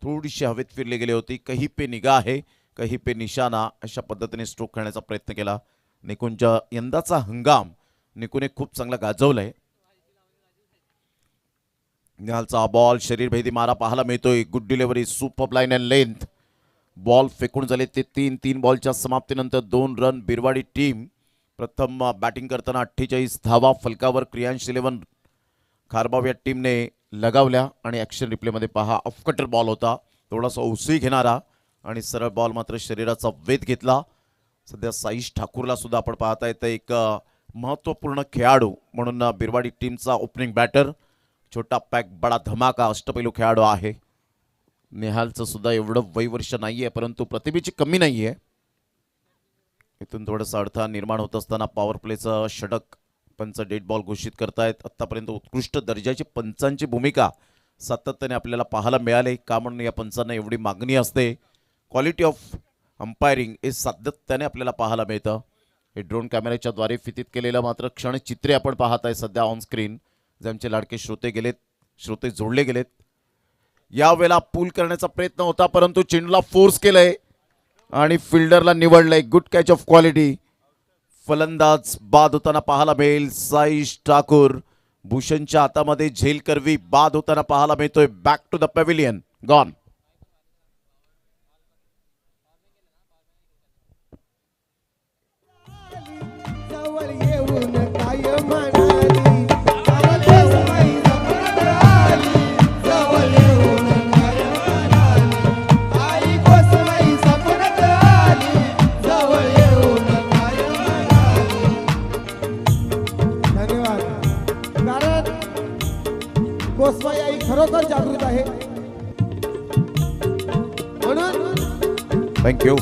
थोडीशी हवेत फिरली गेली होती. कहीं पे निगाह आहे कहीं पे निशाणा अशा पद्धतीने स्ट्रोक खेळण्याचा प्रयत्न केला. निकुंज यंदाचा हंगाम निकुने खूप चांगला गाजवलाय. निहालचा बॉल शरीरभेदी मारा पाहायला मिळतोय. Good delivery, super line and length. Ball फेकून झाले ते 3 बॉलच्या समाप्तीनंतर 2 रन. बिरवाडी टीम प्रथम बॅटिंग करताना 48 धावा फलकावर क्रियांश 11 खारबाव या टीमने लगावल्या आणि ॲक्शन रिप्लेमध्ये पहा ऑफकटर बॉल होता, थोडासा उसळी घेणारा आणि सरळ बॉल मात्र शरीराचा वेध घेतला. सध्या साईश ठाकूरला सुद्धा आपण पाहता येतं एक महत्त्वपूर्ण खेळाडू म्हणून बिरवाडी टीमचा ओपनिंग बॅटर. छोटा पॅक बडा धमाका अष्टपैलू खेळाडू आहे. निहालचं सुद्धा एवढं वयवर्ष नाही आहे, परंतु प्रतिभेची कमी नाही आहे. इथून थोडासा अडथळा निर्माण होत असताना पॉवर प्लेचं षटक पंच डेड बॉल घोषित करतायत. आत्तापर्यंत उत्कृष्ट दर्जाची पंचांची भूमिका सातत्याने आपल्याला पाहायला मिळाली. का म्हणून या पंचांना एवढी मागणी असते. क्वालिटी ऑफ अंपायरिंग हे सातत्याने आपल्याला पाहायला मिळतं. हे ड्रोन कॅमेऱ्याच्या द्वारे फितीत केलेलं मात्र क्षणचित्रे आपण पाहत आहे सध्या ऑन स्क्रीन. ज्यांचे लाडके श्रोते जोडले गेलेत. यावेळेला पूल करण्याचा प्रयत्न होता, परंतु चेंडूला फोर्स केलंय आणि फिल्डरला निवडलंय. Good catch of quality. फलंदाज बाद होताना पाहायला मिळेल साईश ठाकूर. भूषणच्या हातामध्ये झेल करवी बाद होताना पाहायला मिळतोय. Back to the pavilion. Gone. गोस्वाई आई खरोखर जागृत आहे म्हणून थँक्यू.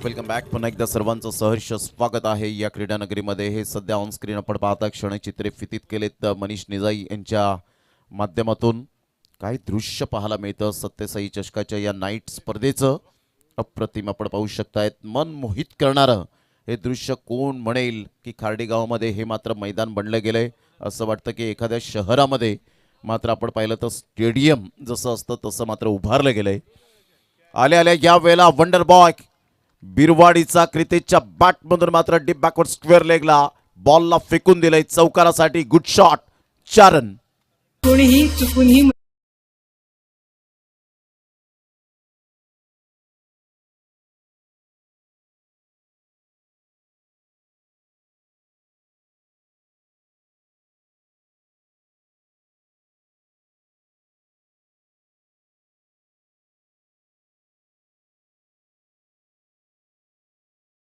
Welcome back. पुन्हा एकदा सर्वांचं सहर्ष स्वागत आहे या क्रीडा नगरीमध्ये. हे सध्या ऑन स्क्रीन आपण पाहता क्षणचित्रे फितीत केलेत मनीष निजाई यांच्या माध्यमातून. काही दृश्य पाहायला मिळतं सत्यसाई चषकाच्या या नाईट स्पर्धेचं. अप्रतिम आपण पाहू शकतायत. मन मोहित करणारं हे दृश्य. कोण म्हणेल की खार्डी गावामध्ये हे मात्र मैदान बनलं गेलंय. असं वाटतं की एखाद्या शहरामध्ये मात्र आपण पाहिलं तर स्टेडियम जसं असतं तसं मात्र उभारलं गेलंय. आल्या आल्या या वेळेला वंडर बॉय बिरवाडीचा क्रिकेटच्या बॅटमधून मात्र डीप बॅकवर्ड स्क्वेअर लेगला बॉलला फेकून दिलंय चौकारासाठी. Good shot. 4 रन. कोणीही चुकूनही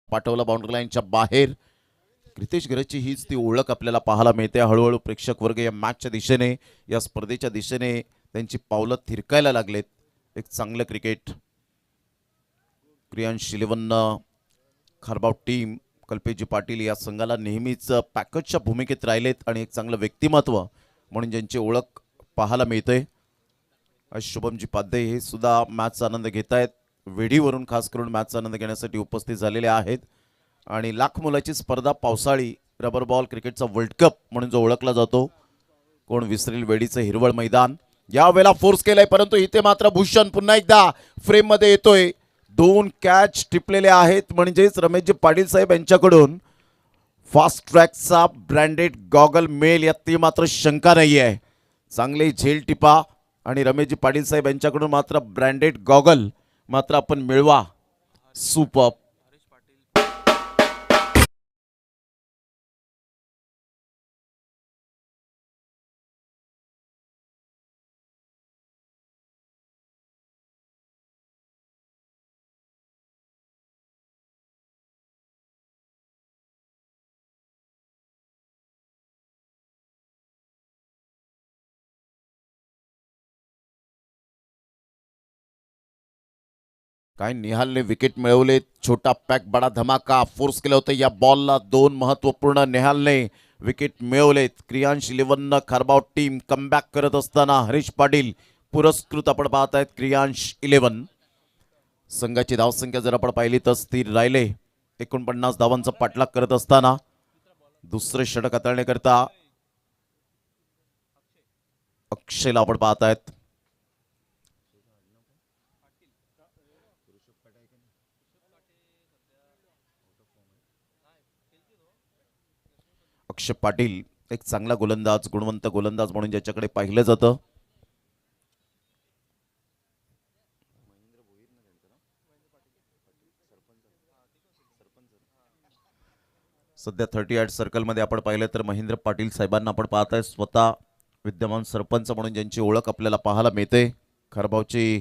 पाठवला बाउंड्री लाईनच्या बाहेर. क्रितेश गरजची हीच ती ओळख आपल्याला पाहायला मिळते. हळूहळू प्रेक्षक वर्ग या मॅचच्या दिशेने या स्पर्धेच्या दिशेने त्यांची पावलं थिरकायला लागलेत. एक चांगलं क्रिकेट. क्रियांश 11 खारबाव टीम कल्पेजी पाटील या संघाला नेहमीच पॅकेजच्या भूमिकेत राहिलेत आणि एक चांगलं व्यक्तिमत्व म्हणून ज्यांची ओळख पाहायला मिळते. शुभमजी पाध्ये हे सुद्धा मॅचचा आनंद घेत आहेत. वेढीवरून खास करून मॅचचा आनंद घेण्यासाठी उपस्थित झालेले आहेत. आणि लाख मुलाची स्पर्धा पावसाळी रबर बॉल क्रिकेटचा वर्ल्ड कप म्हणून जो ओळखला जातो. कोण विसरेल वेडीचं हिरवळ मैदान. यावेळेला फोर्स केलाय, परंतु इथे मात्र भूषण पुन्हा एकदा फ्रेम मध्ये येतोय. 2 कॅच टिपलेले आहेत. म्हणजेच रमेशजी पाटील साहेब यांच्याकडून फास्ट ट्रॅकचा ब्रँडेड गॉगल मेल यात ती मात्र शंका नाही आहे. चांगले झेल टिपा आणि रमेशजी पाटील साहेब यांच्याकडून मात्र ब्रँडेड गॉगल मात्र आपण मिळवा. सुपर. काय निहालने विकेट मिळवले. छोटा पॅक बडा धमाका. फोर्स केलं होतं या बॉलला. 2 महत्वपूर्ण निहालने विकेट मिळवलेत. क्रियांश 11 खारबाव टीम कमबॅक करत असताना हरीश पाटील पुरस्कृत आपण पाहत आहेत. क्रियांश 11 संघाची धावसंख्या जर आपण पाहिली तर स्थिर राहिले. 49 धावांचा पाठलाग करत असताना दुसरे षटक हाताळण्याकरता अक्षयला आपण पाहत आहेत. अक्षय पाटील एक चांगला गोलंदाज, गुणवंत गोलंदाज म्हणून ज्याच्याकडे पाहिलं जातं. सध्या 38 सर्कलमध्ये आपण पाहिलं तर महेंद्र पाटील साहेबांना आपण पाहत आहे. स्वतः विद्यमान सरपंच म्हणून ज्यांची ओळख आपल्याला पाहायला मिळते. खरबावची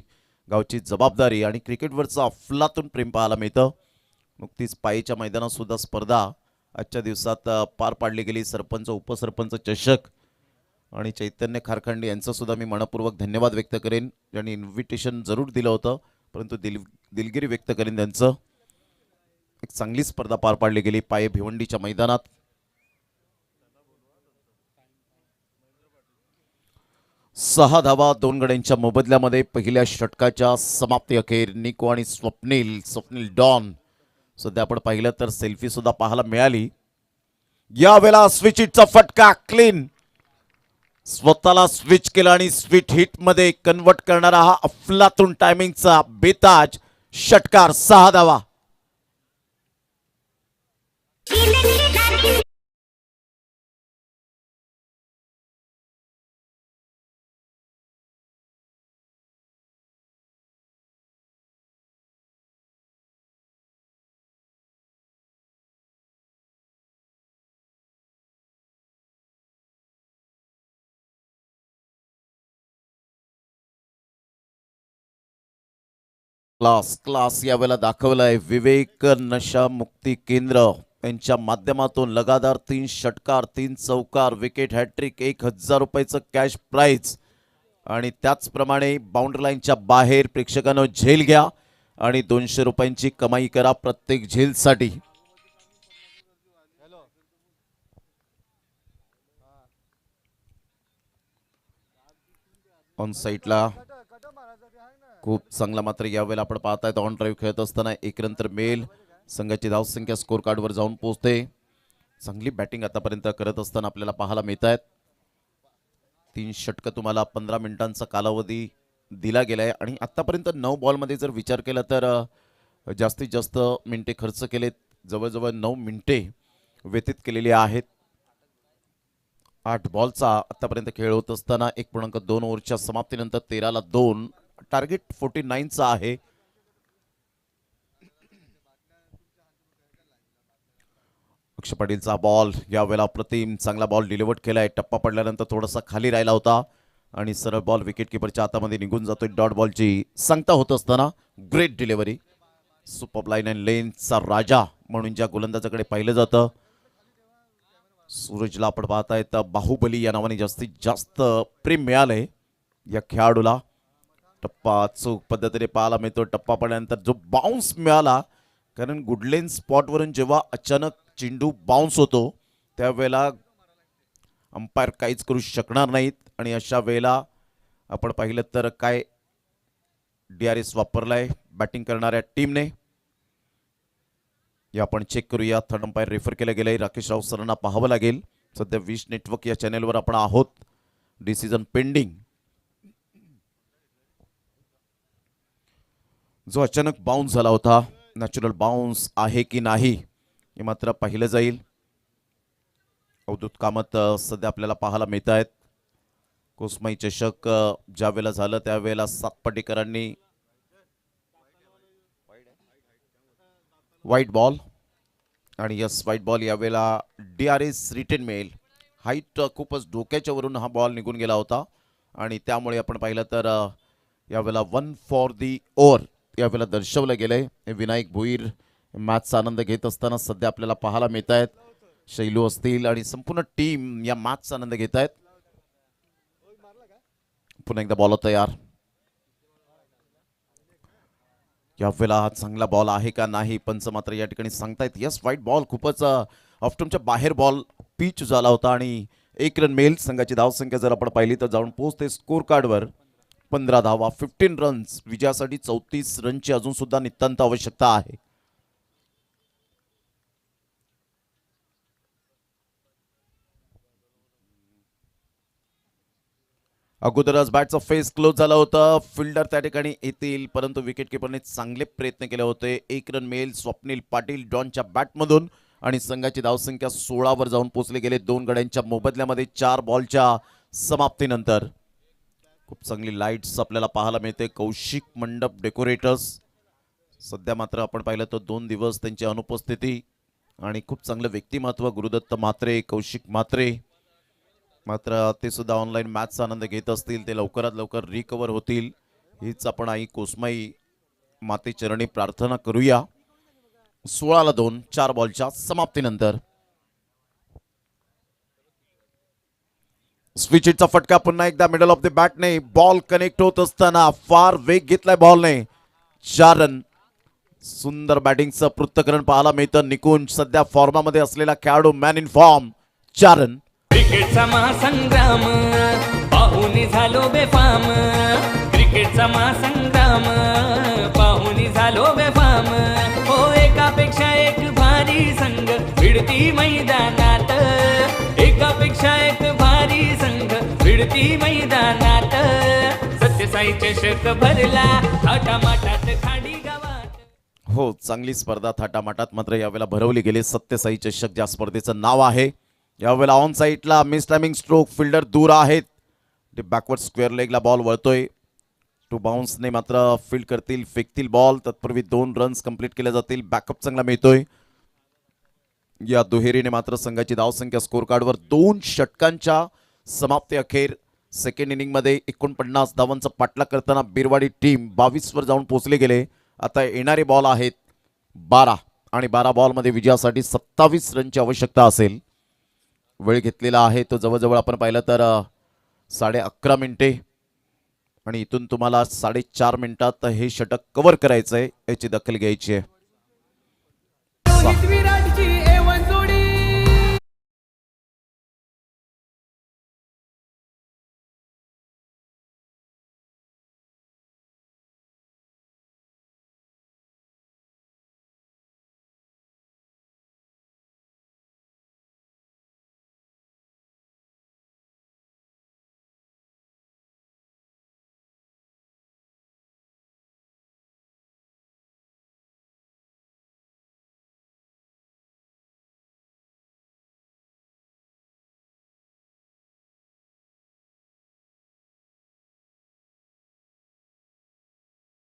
गावची जबाबदारी आणि क्रिकेटवरचं अफलातून प्रेम पाहायला मिळतं. नुकतीच पायीच्या मैदानात सुद्धा स्पर्धा आजच्या दिवसात पार पाडली गेली. सरपंच उपसरपंच चषक आणि चैतन्य खारखंडे यांचं सुद्धा मी मनपूर्वक धन्यवाद व्यक्त करेन, ज्यांनी इन्व्हिटेशन जरूर दिलं होतं, परंतु दिलगिरी व्यक्त करेन त्यांचं. एक चांगली स्पर्धा पार पाडली गेली पाये भिवंडीच्या मैदानात. सहा धावा 2 गड्यांच्या मोबदल्यामध्ये पहिल्या षटकाच्या समाप्ती अखेर निको आणि स्वप्नील डॉन. सध्या आपण पाहिलं तर सेल्फी सुद्धा पाहायला मिळाली. यावेळेला स्विच हिटचा फटका क्लीन, स्वतःला स्विच केला आणि स्विच हिट मध्ये कन्वर्ट करणारा हा अफलातून टायमिंगचा बेताज षटकार. 6 धावा. क्लास यावेळेला दाखवलाय विवेक नशा मुक्ती केंद्र यांच्या माध्यमातून. लगातार 3 षटकार, 3 चौकार, विकेट, हॅट्रिक, 1000 रुपयाचं कॅश प्राइज आणि त्याचप्रमाणे बाउंड्री लाईनच्या बाहेर प्रेक्षकांनो झेल घ्या आणि 200 रुपयांची कमाई करा प्रत्येक झेलसाठी. ऑन साईडला खूप चांगला मात्र यावेळेला आपण पाहतायत ऑन ड्राईव्ह खेळत असताना एक रन तर मेल. संघाची धावसंख्या स्कोर कार्डवर जाऊन पोहोचते. चांगली बॅटिंग आतापर्यंत करत असताना आपल्याला पाहायला मिळत आहेत. 3 षटकं तुम्हाला 15 मिनिटांचा कालावधी दिला गेलाय आणि आतापर्यंत 9 बॉलमध्ये जर विचार केला तर जास्तीत जास्त मिनिटे खर्च केलेत. जवळजवळ 9 मिनिटे व्यतीत केलेली आहेत. 8 बॉलचा आतापर्यंत खेळ होत असताना 1.2 ओव्हरच्या समाप्तीनंतर 13-2 टार्गेट 49चा आहे. अक्षय पाटीलचा बॉल यावेळेला अप्रतिम चांगला बॉल डिलिव्हर्ड केलाय. टप्पा पडल्यानंतर थोडासा खाली राहिला होता आणि सरळ बॉल विकेट किपरच्या हातामध्ये निघून जातोय. डॉट बॉलची सांगता होत असताना great delivery. Super line and लेनचा राजा म्हणून ज्या गोलंदाजाकडे पाहिलं जातं सूरजला आपण पाहतायत बाहुबली या नावाने जास्तीत जास्त प्रेम मिळालंय या खेळाडूला. टप्पा चूक पद्धतीने पाहायला मिळतो. टप्पा पडल्यानंतर जो बाउन्स मिळाला, कारण गुडलेन स्पॉटवरून जेव्हा अचानक चेंडू बाउन्स होतो त्यावेळेला अंपायर काहीच करू शकणार नाहीत आणि अशा वेळेला आपण पाहिलं तर काय DRS वापरलाय बॅटिंग करणाऱ्या टीमने या आपण चेक करूया. थर्ड अंपायर रेफर केलं गेलंय. राकेश राव सरांना पाहावं लागेल. सध्या विश नेटवर्क या चॅनेलवर आपण आहोत. Decision pending. जो अचानक बाउन्स झाला होता, नॅचरल बाउन्स आहे की नाही हे मात्र पाहिलं जाईल. अवधूत कामत सध्या आपल्याला पाहायला मिळत आहेत. कोसमाई चषक ज्या वेळेला झालं त्यावेळेला सातपाटीकरांनी व्हाईट बॉल आणि यस व्हाईट बॉल यावेळेला DRS रिटर्न मिळेल. हाईट खूपच डोक्याच्या वरून हा बॉल निघून गेला होता आणि त्यामुळे आपण पाहिलं तर यावेळेला 1 फॉर दी ओव्हर यावेळेला दर्शवलं गेलंय. विनायक भोईर मॅचचा आनंद घेत असताना सध्या आपल्याला पाहायला मिळत आहेत. शैलू असतील आणि संपूर्ण टीम या मॅचचा आनंद घेत आहेत. पुन्हा एकदा बॉल तयार. यावेळेला हा चांगला बॉल आहे का नाही पंच मात्र या ठिकाणी सांगतायत. यस व्हाईट बॉल खूपच ऑफ्टमच्या बाहेर बॉल पिच झाला होता आणि 1 रन मिळेल. संघाची धावसंख्या जर आपण पाहिली तर जाऊन पोहोचते स्कोर कार्डवर 15 धावा 15 रन्स. विजयासाठी 34 रनची अजून सुद्धा नितांत आवश्यकता आहे. अगोदरच बॅटचा फेस क्लोज झाला होता. फिल्डर त्या ठिकाणी येतील परंतु विकेट किपरने चांगले प्रयत्न केले होते. 1 रन मिळेल स्वप्नील पाटील डॉनच्या बॅटमधून आणि संघाची धावसंख्या 16 वर जाऊन पोहोचले गेले 2 गड्यांच्या मोबदल्यामध्ये 4 बॉलच्या समाप्तीनंतर. खूप चांगली लाईट्स आपल्याला पाहायला मिळते. कौशिक मंडप डेकोरेटर्स सध्या मात्र आपण पाहिलं तर 2 दिवस त्यांची अनुपस्थिती आणि खूप चांगलं व्यक्तिमत्व गुरुदत्त म्हात्रे, कौशिक म्हात्रे मात्र ते सुद्धा ऑनलाईन मॅचचा आनंद घेत असतील. ते लवकरात लवकर रिकवर होतील हीच आपण आई कोसमाई मातेचरणी प्रार्थना करूया. 16-2 4 बॉलच्या समाप्तीनंतर स्विच हिटचा फटका पुन्हा एकदा मिडल ऑफ द बॅटने बॉल कनेक्ट होत असताना फार वेग घेतलाय बॉलने. 4 रन. सुंदर बॅटिंगचं पृथक्करण पाहायला मिळतं. निकुंज सध्या फॉर्मामध्ये असलेला खेळाडू मॅन इन फॉर्म. 4 रन. क्रिकेटचा महासंग्राम पाहुणी झालो बेफाम. क्रिकेटचा महासंग्राम पाहुणी झालो बेफाम. हो एकापेक्षा एक भारी संघ भिडती मैदानात. एकापेक्षा एक भारी संघ भिडती मैदानात. सत्यसाई चषक भरला थाटामाटात खाडी गावात. हो, चांगली स्पर्धा थाटामाटात मात्र यावेळेला भरवली गेली. सत्यसाई चषक ज्या स्पर्धेचं नाव आहे. यावेळेला ऑन साईडला मिस टायमिंग स्ट्रोक, फिल्डर दूर आहेत. बॅकवर्ड स्क्वेअर लेगला बॉल वळतोय. टू बाउन्सने मात्र फील्ड करतील, फेकतील बॉल. तत्पूर्वी 2 रन्स कंप्लीट केल्या जातील. बॅकअप चांगला मिळतोय. या दुहेरीने मात्र संघाची धावसंख्या स्कोर कार्डवर 2 षटकांच्या समाप्ती अखेर सेकंड इनिंगमध्ये 49 धावांचा पाठलाग करताना बिरवाडी टीम 22 वर जाऊन पोहोचले गेले. आता येणारे बॉल आहेत 12 आणि 12 बॉलमध्ये विजयासाठी 27 रनची आवश्यकता असेल. वेळ घेतलेला आहे तो जवळजवळ आपण पाहिलं तर 11.5 मिनिटे आणि इथून तुम्हाला 4.5 मिनिटात हे षटक कव्हर करायचं आहे. याची दखल घ्यायची आहे. रोहित विराटची A1 जोडी.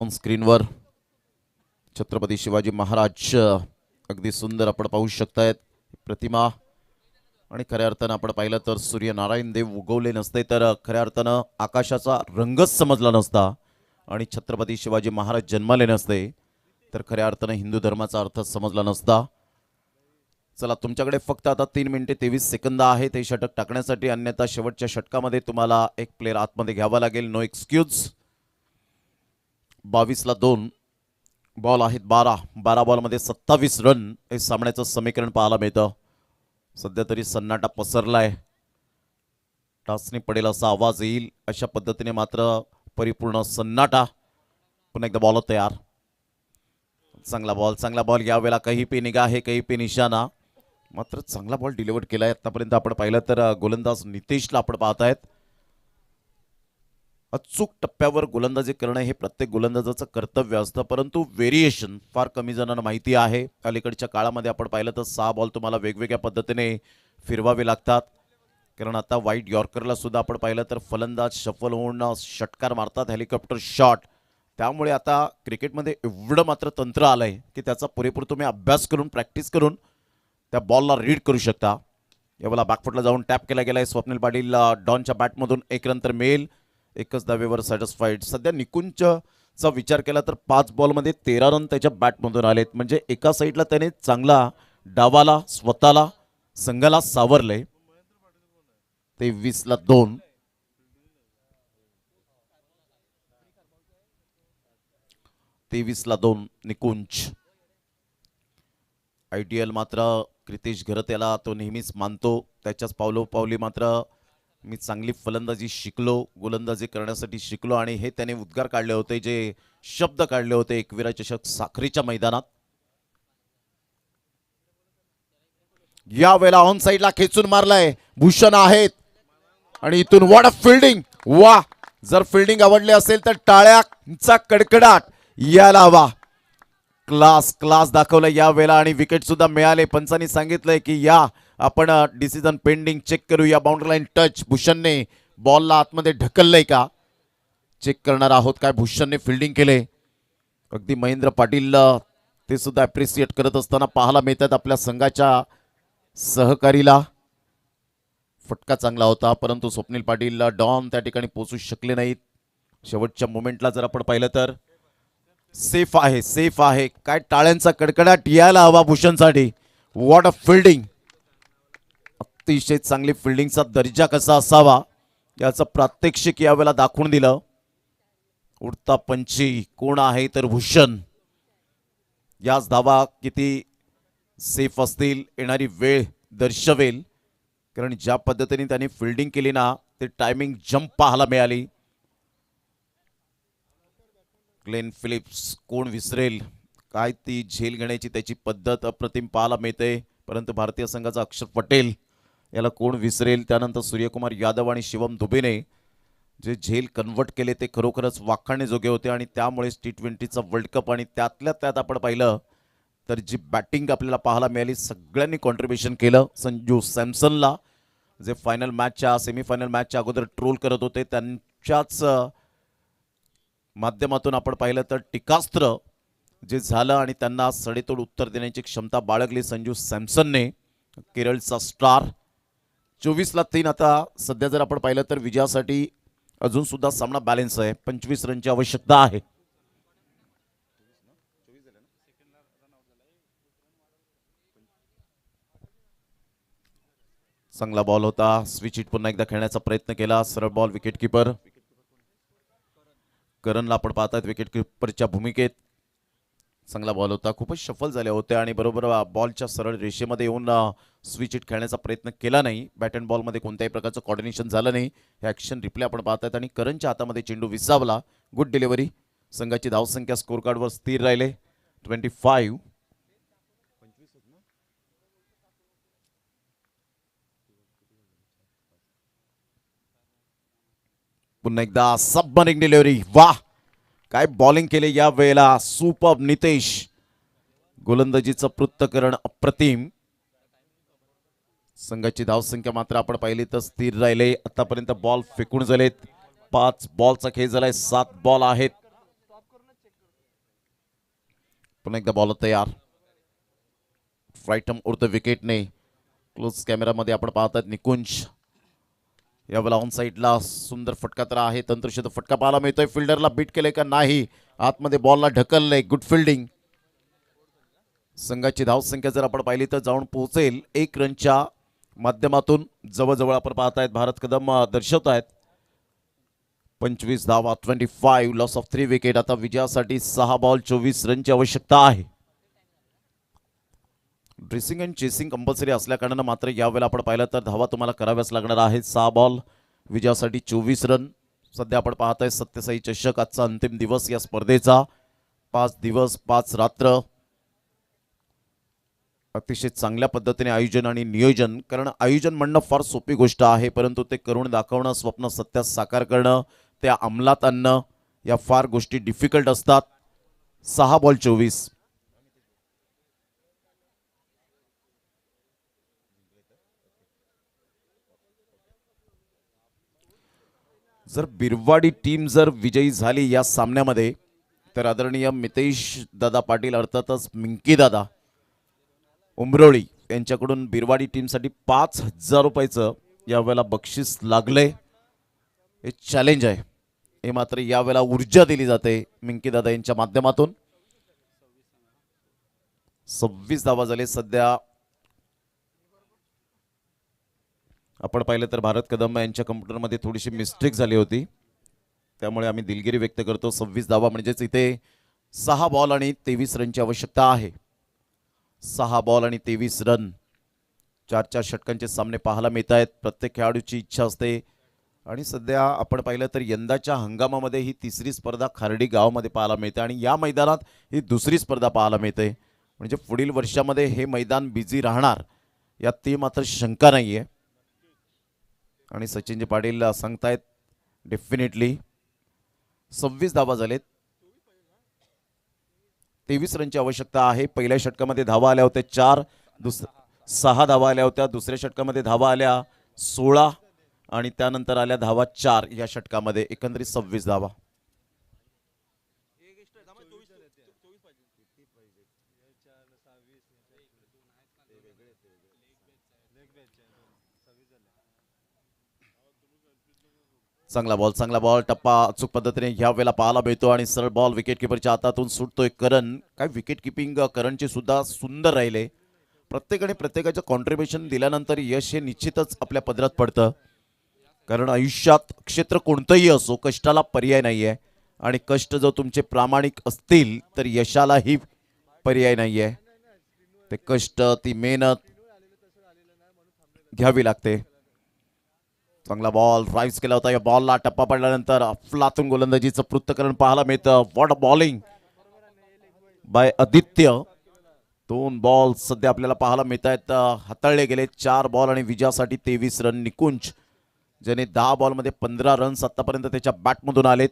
ऑन स्क्रीनवर छत्रपती शिवाजी महाराज अगदी सुंदर आपण पाहू शकतायत प्रतिमा. आणि खऱ्या अर्थानं आपण पाहिलं तर सूर्यनारायण देव उगवले नसते तर खऱ्या अर्थानं आकाशाचा रंगच समजला नसता आणि छत्रपती शिवाजी महाराज जन्माले नसते तर खऱ्या अर्थानं हिंदू धर्माचा अर्थ समजला नसता. चला, तुमच्याकडे फक्त आता 3 मिनिटे 23 सेकंद आहेत हे षटक टाकण्यासाठी. अन्यथा शेवटच्या षटकामध्ये तुम्हाला एक प्लेअर आतमध्ये घ्यावा लागेल. No excuse. 22ला 2 बॉल आहेत 12 बॉलमध्ये 27 रन हे सामन्याचं समीकरण पाहायला मिळतं. सध्या तरी सन्नाटा पसरलाय. टाचणी पडेल असा आवाज येईल अशा पद्धतीने मात्र परिपूर्ण सन्नाटा. पुन्हा एकदा बॉल तयार. चांगला बॉल यावेळेला काही पे निगाह आहे, काही पे निशाणा. मात्र चांगला बॉल डिलिव्हर केलाय. आतापर्यंत आपण पाहिलं तर गोलंदाज नितेशला आपण पाहतायत. अचूक टप्प्यावर गोलंदाजी करणं हे प्रत्येक गोलंदाजाचं कर्तव्य असतं, परंतु व्हेरिएशन फार कमी जणांना माहिती आहे. अलीकडच्या काळामध्ये आपण पाहिलं तर 6 बॉल तुम्हाला वेगवेगळ्या पद्धतीने फिरवावे लागतात. कारण आता वाईट यॉर्करला सुद्धा आपण पाहिलं तर फलंदाज शफल होऊन षटकार मारतात, हेलिकॉप्टर शॉट. त्यामुळे आता क्रिकेटमध्ये एवढं मात्र तंत्र आलंय की त्याचा पुरेपूर तुम्ही अभ्यास करून प्रॅक्टिस करून त्या बॉलला रीड करू शकता. यावेळेला बॅकफुटला जाऊन टॅप केला गेलाय. स्वप्नील पाटील डॉनच्या बॅटमधून 1 रन तर मिळेल. एकच धावेवर सॅटिस्फाईड. सध्या निकुंजचा विचार केला तर 5 बॉलमध्ये 13 रन त्याच्या बॅटमधून आलेत. म्हणजे एका साईडला त्याने चांगला डावाला स्वतःला संघाला सावरले. 23ला 2. निकुंज. आयडियल मात्र क्रितेश घरत याला तो नेहमीच मानतो. त्याच्याच पावली मात्र मी चांगली फलंदाजी शिकलो, गोलंदाजी करण्यासाठी शिकलो आणि हे त्याने उद्गार काढले होते, जे शब्द काढले होते एकविरा चषक साखरीच्या मैदानात. या वेळेला ऑन साईडला खेचून मारलाय. भूषण आहेत आणि इथून व्हॉट अ फिल्डिंग. वा, जर फिल्डिंग आवडली असेल तर टाळ्याचा कडकडाट यायला हवा. क्लास दाखवला या वेळेला आणि विकेट सुद्धा मिळाले. पंचांनी सांगितलंय की या आपण डिसिजन पेंडिंग चेक करूया. Boundary line touch. भूषणने बॉलला आतमध्ये ढकललंय का चेक करणार आहोत. काय भूषणने फिल्डिंग केले. अगदी महेंद्र पाटील ते सुद्धा अप्रिशिएट करत असताना पाहायला मिळतात आपल्या संघाच्या सहकारीला. फटका चांगला होता परंतु स्वप्नील पाटील डॉन त्या ठिकाणी पोहोचू शकले नाहीत. शेवटच्या मोमेंटला जर आपण पाहिलं तर सेफ आहे. काय टाळ्यांचा कडकडाट यायला हवा भूषणसाठी. What a fielding. अतिशय चांगली फिल्डिंगचा दर्जा कसा असावा याचं प्रात्यक्षिक यावेळेला दाखवून दिलं. उडता पंची कोण आहे तर भूषण. याच धावा किती सेफ असतील येणारी वेळ दर्शवेल, कारण ज्या पद्धतीने त्यांनी फिल्डिंग केली ना ते टायमिंग जंप पाहायला मिळाली. ग्लेन फिलिप्स कोण विसरेल, काय ती झेल घेण्याची त्याची पद्धत अप्रतिम पाहायला मिळते. परंतु भारतीय संघाचा अक्षर पटेल याला कोण विसरेल. त्यानंतर सूर्यकुमार यादव आणि शिवम दुबेने जे झेल कन्वर्ट केले ते खरोखरच वाखाणण्याजोगे होते. आणि त्यामुळेच T20चा वर्ल्ड कप आणि त्यातल्या त्यात आपण पाहिलं तर जी बॅटिंग आपल्याला पाहायला मिळाली सगळ्यांनी कॉन्ट्रीब्युशन केलं. संजू सॅमसनला जे फायनल मॅचच्या सेमीफायनल मॅचच्या अगोदर ट्रोल करत होते त्यांच्याच माध्यमातून आपण पाहिलं तर टीकास्त्र जे झालं आणि त्यांना सडेतोड उत्तर देण्याची क्षमता बाळगली संजू सॅमसनने. केरळचा स्टार 24-3 आता सध्या जर आपण पाहिलं तर विजयासाठी अजून सुद्धा सामना बॅलन्स आहे. 25 रनची आवश्यकता आहे. चांगला बॉल होता. स्विच हिट पुन्हा एकदा खेळण्याचा प्रयत्न केला. सरळ बॉल विकेट किपर करणला आपण पाहतात विकेट किपरच्या भूमिकेत. चांगला बॉल होता. खूपच शफल झाले होते आणि बरोबर बॉलच्या सरळ रेषेमध्ये येऊन स्विच हिट खेळण्याचा प्रयत्न केला नाही. बॅट अँड बॉलमध्ये कोणत्याही प्रकारचं कॉर्डिनेशन झालं नाही. हे ॲक्शन रिप्ले आपण पाहतात आणि करणच्या हातामध्ये चेंडू विसावला. Good delivery. संघाची धावसंख्या स्कोर कार्डवर स्थिर राहिले 25. पुन्हा एकदा सबमरिंग डिलिव्हरी. वाह काय बॉलिंग केले या वेळेला. सुपर नितेश. गोलंदाजीचं पृथ्थकरण अप्रतिम. संघाची धावसंख्या मात्र आपण पाहिली तर स्थिर राहिले. आतापर्यंत बॉल फेकून झालेत. 5 बॉलचा खेळ झालाय. 7 बॉल आहेत. पुन्हा एकदा बॉल तयार. राईटम उडतं विकेटने. क्लोज कॅमेरामध्ये आपण पाहतात निकुंज. यावेळेला ऑन साईडला सुंदर फटका तर आहे. तंत्रशुद्ध फटका पाहायला मिळतोय. फिल्डरला बीट केले का नाही. आतमध्ये बॉलला ढकललंय. Good fielding. संघाची धावसंख्या जर आपण पाहिली तर जाऊन पोहोचेल 1 रनच्या माध्यमातून. जवळजवळ आपण पाहतायत भारत कदम दर्शवत आहेत. 25 धावा 25. Loss of 3 wicket. आता विजयासाठी 6 बॉल 24 रनची आवश्यकता आहे. ड्रेसिंग अँड चेसिंग कंपल्सरी असल्या कारणानं मात्र यावेळेला आपण पाहिलं तर धावा तुम्हाला कराव्याच लागणार आहेत. 6 बॉल विजयासाठी 24 रन. सध्या आपण पाहताय सत्यसाई चषक आजचा अंतिम दिवस या स्पर्धेचा. 5 दिवस 5 रात्र. अतिशय चांगल्या पद्धतीने आयोजन आणि नियोजन. कारण आयोजन म्हणणं फार सोपी गोष्ट आहे परंतु ते करून दाखवणं, स्वप्न सत्यात साकार करणं, त्या अंमलात आणणं या फार गोष्टी डिफिकल्ट असतात. 6 बॉल 24. जर बिरवाडी टीम जर विजयी झाली या सामन्यामध्ये तर आदरणीय मितेश दादा पाटील अर्थातच मिंकी दादा उमरोळी यांच्याकडून बिरवाडी टीमसाठी 5,000 रुपयाचं यावेळेला बक्षीस लागले. हे चॅलेंज आहे. हे मात्र यावेळेला ऊर्जा दिली जाते मिंकी दादा यांच्या माध्यमातून. 26 धावा झाले सध्या. आपण पाहिलं तर भारत कदम यांच्या कम्प्युटरमध्ये थोडीशी मिस्टेक झाली होती त्यामुळे आम्ही दिलगिरी व्यक्त करतो. 26 धावा म्हणजेच इथे 6 बॉल आणि 23 रनची आवश्यकता आहे. 6 बॉल आणि 23 रन. 4 षटकांचे सामने पाहायला मिळत आहेत. प्रत्येक खेळाडूची इच्छा असते आणि सध्या आपण पाहिलं तर यंदाच्या हंगामामध्ये ही 3री स्पर्धा खार्डी गावामध्ये पाहायला मिळते आणि या मैदानात ही 2री स्पर्धा पाहायला मिळते. म्हणजे पुढील वर्षामध्ये हे मैदान बिझी राहणार यात ती मात्र शंका नाही आहे. आणि सचिनजी पाटील सांगतायत डेफिनेटली. 26 धावा झालेत. 23 रनची आवश्यकता आहे. पहिल्या षटकामध्ये धावा आल्या होत्या 4. 6 धावा आल्या होत्या. दुसऱ्या षटकामध्ये धावा आल्या 16 आणि त्यानंतर आल्या धावा 4 या षटकामध्ये. एकंदरीत 26 धावा. चांगला बॉल टप्पा अचूक पद्धतीने ह्या वेळेला पाहायला मिळतो आणि सरळ बॉल विकेट किपरच्या हातातून सुटतोय. करण काय विकेट किपिंग करणचे सुद्धा सुंदर राहिले. प्रत्येकाने प्रत्येकाचं कॉन्ट्रीब्युशन दिल्यानंतर यश हे निश्चितच आपल्या पदरात पडतं. कारण आयुष्यात क्षेत्र कोणतंही असो, कष्टाला पर्याय नाही आहे आणि कष्ट जर तुमचे प्रामाणिक असतील तर यशालाही पर्याय नाही आहे. ते कष्ट, ती मेहनत घ्यावी लागते. चांगला बॉल राईज केला होता. या बॉलला टप्पा पडल्यानंतर अफलातून गोलंदाजीचं पृथक्करण पाहायला मिळतं. What a bowling bye Aditya. 2 ball सध्या आपल्याला पाहायला मिळत आहेत. हाताळले गेले 4 बॉल आणि विजयासाठी 23 रन. निकुंज ज्याने 10 बॉलमध्ये 15 रन्स आतापर्यंत त्याच्या बॅटमधून आलेत.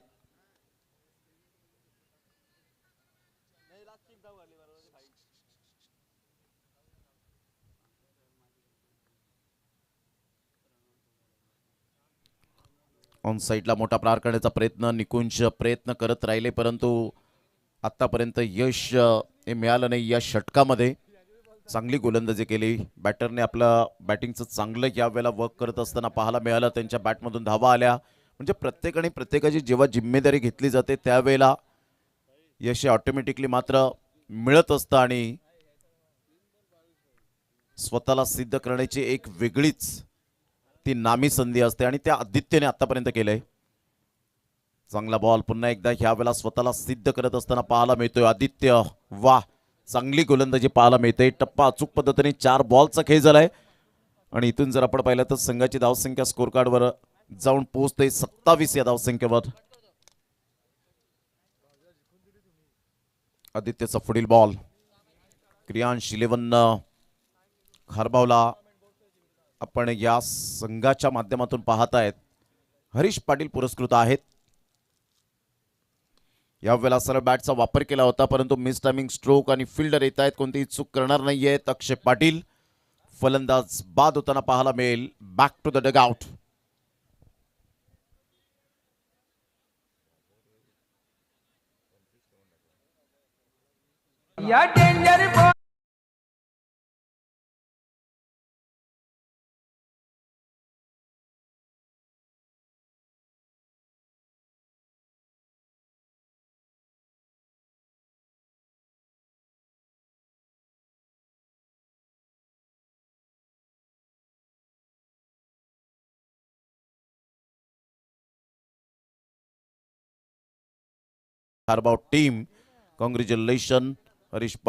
ऑन साईडला मोठा प्रहार करण्याचा प्रयत्न निकुंज प्रयत्न करत राहिले, परंतु आतापर्यंत यश हे मिळालं नाही. या षटकामध्ये चांगली गोलंदाजी केली बॅटरने. आपलं बॅटिंगचं चांगलं यावेळेला वर्क करत असताना पाहायला मिळालं. त्यांच्या बॅटमधून धावा आल्या. म्हणजे प्रत्येकाने प्रत्येकाची जेव्हा जिम्मेदारी घेतली जाते त्यावेळेला यश ऑटोमॅटिकली मात्र मिळत असतं आणि स्वतःला सिद्ध करण्याची एक वेगळीच ती नामी संधी असते आणि त्या आदित्यने आतापर्यंत केलंय. चांगला बॉल पुन्हा एकदा ह्या वेळेला स्वतःला सिद्ध करत असताना पाहायला मिळतोय आदित्य. वाह, चांगली गोलंदाजी पाहायला मिळते. टप्पा अचूक पद्धतीने 4 बॉलचा खेळ झालाय आणि इथून जर आपण पाहिलं तर संघाची धावसंख्या स्कोर कार्डवर जाऊन पोहोचते 27 या धावसंख्येवर. आदित्यचा पुढील बॉल क्रियांश 11 खारबावला आपण या संघाच्या माध्यमातून पाहत आहेत. हरीश पाटील पुरस्कृत आहेत. यावेळेला सरळ बॅटचा वापर केला होता, परंतु मिस टायमिंग स्ट्रोक आणि फिल्डर येत आहेत. कोणतीही चूक करणार नाहीयेत. अक्षय पाटील फलंदाज बाद होताना पाहायला मिळेल. Back to the dugout. या danger ball Kharbao team congratulation Harish Patil.